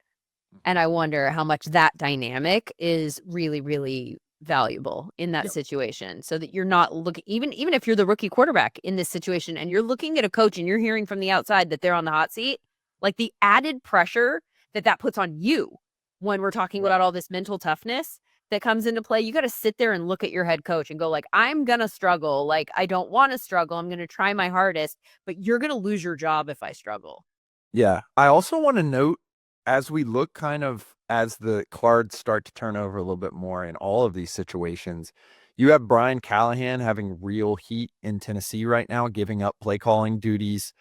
And I wonder how much that dynamic is really, really valuable in that situation, so that you're not looking, even if you're the rookie quarterback in this situation and you're looking at a coach and you're hearing from the outside that they're on the hot seat, like the added pressure that puts on you when we're talking about all this mental toughness that comes into play. You got to sit there and look at your head coach and go like, I'm going to struggle. Like, I don't want to struggle. I'm going to try my hardest, but you're going to lose your job if I struggle. Yeah. I also want to note, as we look as the cards start to turn over a little bit more in all of these situations, you have Brian Callahan having real heat in Tennessee right now, giving up play calling duties.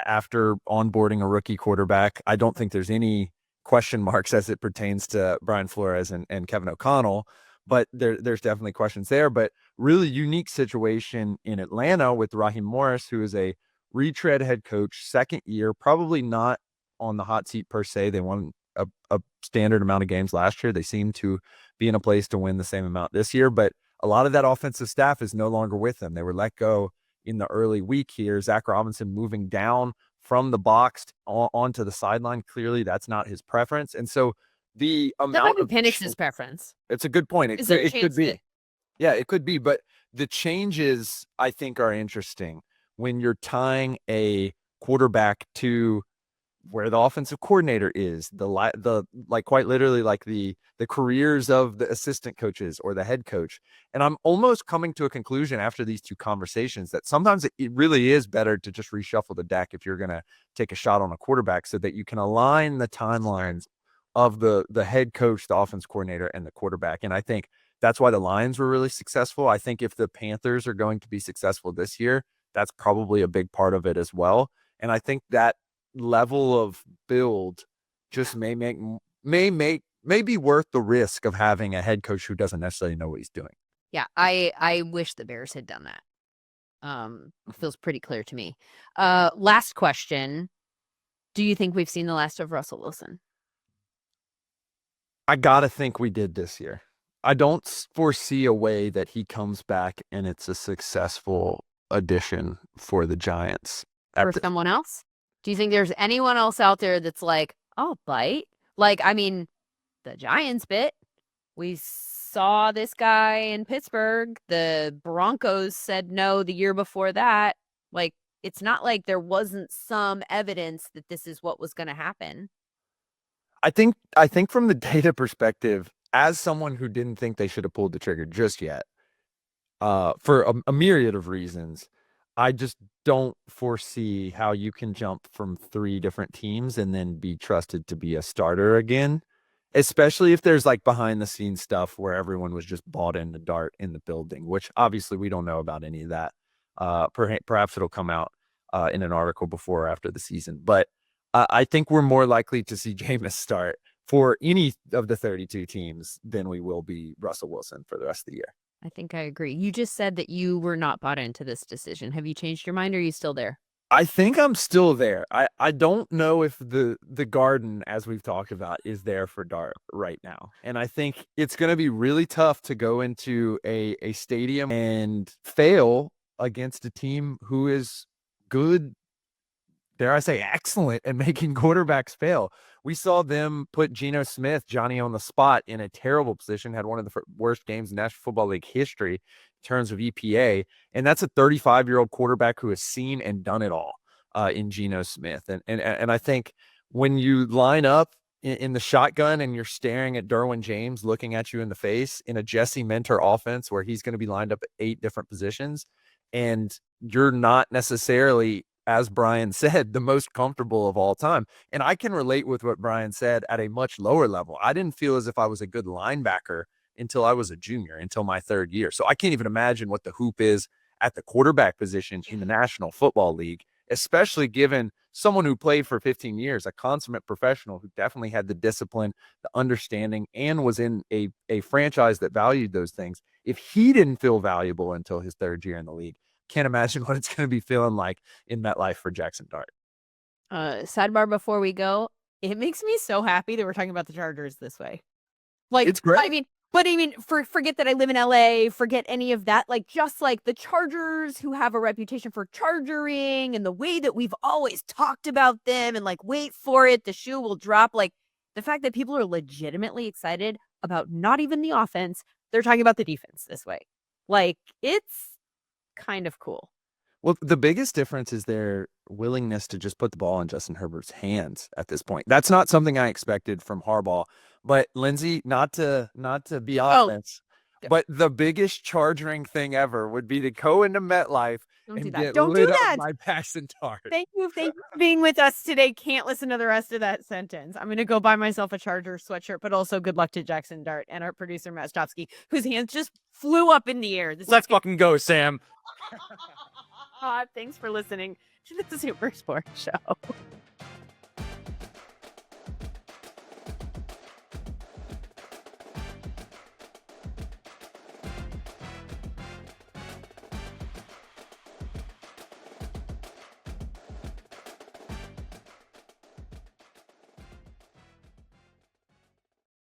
after onboarding a rookie quarterback. I don't think there's any question marks as it pertains to Brian Flores and Kevin O'Connell, but there's definitely questions there. But really unique situation in Atlanta with Raheem Morris, who is a retread head coach, second year, probably not on the hot seat per se. They won a standard amount of games last year. They seem to be in a place to win the same amount this year, but a lot of that offensive staff is no longer with them. They were let go in the early week here. Zach Robinson moving down from the box onto the sideline. Clearly, that's not his preference. And so the amount of Penix's preference. It's a good point. It could be. Yeah, it could be. But the changes, I think, are interesting when you're tying a quarterback to where the offensive coordinator is, like quite literally like the careers of the assistant coaches or the head coach. And I'm almost coming to a conclusion after these two conversations that sometimes it really is better to just reshuffle the deck if you're going to take a shot on a quarterback, so that you can align the timelines of the head coach, the offense coordinator, and the quarterback. And I think that's why the Lions were really successful. I think if the Panthers are going to be successful this year, that's probably a big part of it as well. And I think that level of build just may be worth the risk of having a head coach who doesn't necessarily know what he's doing. Yeah, I wish the Bears had done that. It feels pretty clear to me. Last question. Do you think we've seen the last of Russell Wilson? I gotta think we did this year. I don't foresee a way that he comes back and it's a successful addition for the Giants. For someone else? Do you think there's anyone else out there that's like, oh, bite? Like, I mean, the Giants bit. We saw this guy in Pittsburgh. The Broncos said no the year before that. Like, it's not like there wasn't some evidence that this is what was going to happen. I think from the data perspective, as someone who didn't think they should have pulled the trigger just yet, for a myriad of reasons, I just don't foresee how you can jump from 3 different teams and then be trusted to be a starter again, especially if there's like behind the scenes stuff where everyone was just bought in the dart in the building, which obviously we don't know about any of that. Perhaps it'll come out in an article before or after the season, but I think we're more likely to see Jameis start for any of the 32 teams than we will be Russell Wilson for the rest of the year. I think I agree. You just said that you were not bought into this decision. Have you changed your mind, or are you still there? I think I'm still there. I don't know if the garden, as we've talked about, is there for Dart right now. And I think it's going to be really tough to go into a stadium and fail against a team who is good, dare I say, excellent at making quarterbacks fail. We saw them put Johnny on the spot, in a terrible position, had one of the worst games in National Football League history in terms of EPA. And that's a 35-year-old quarterback who has seen and done it all in Geno Smith. And I think when you line up in the shotgun and you're staring at Derwin James looking at you in the face in a Jesse Mentor offense where he's going to be lined up at 8 different positions, and you're not necessarily, as Brian said, the most comfortable of all time. And I can relate with what Brian said at a much lower level. I didn't feel as if I was a good linebacker until I was a junior, until my 3rd year. So I can't even imagine what the hoop is at the quarterback position in the National Football League, especially given someone who played for 15 years, a consummate professional who definitely had the discipline, the understanding, and was in a franchise that valued those things. If he didn't feel valuable until his 3rd year in the league, can't imagine what it's going to be feeling like in MetLife for Jaxson Dart. Sidebar before we go, it makes me so happy that we're talking about the Chargers this way. Like, it's great. I mean, forget that I live in LA, forget any of that. Like, just like the Chargers, who have a reputation for chargering, and the way that we've always talked about them, and like, wait for it, the shoe will drop. Like, the fact that people are legitimately excited about not even the offense, they're talking about the defense this way. Like, it's kind of cool. Well, the biggest difference is their willingness to just put the ball in Justin Herbert's hands at this point. That's not something I expected from Harbaugh. But Lindsay, not to be honest, but the biggest charging thing ever would be to go into MetLife and get lit up by Jaxson Dart. Thank you for being with us today. Can't listen to the rest of that sentence. I'm going to go buy myself a Charger sweatshirt, but also good luck to Jaxson Dart and our producer, Matt Stopsky, whose hands just flew up in the air. Let's fucking go, Sam. Thanks for listening the SumerSports show.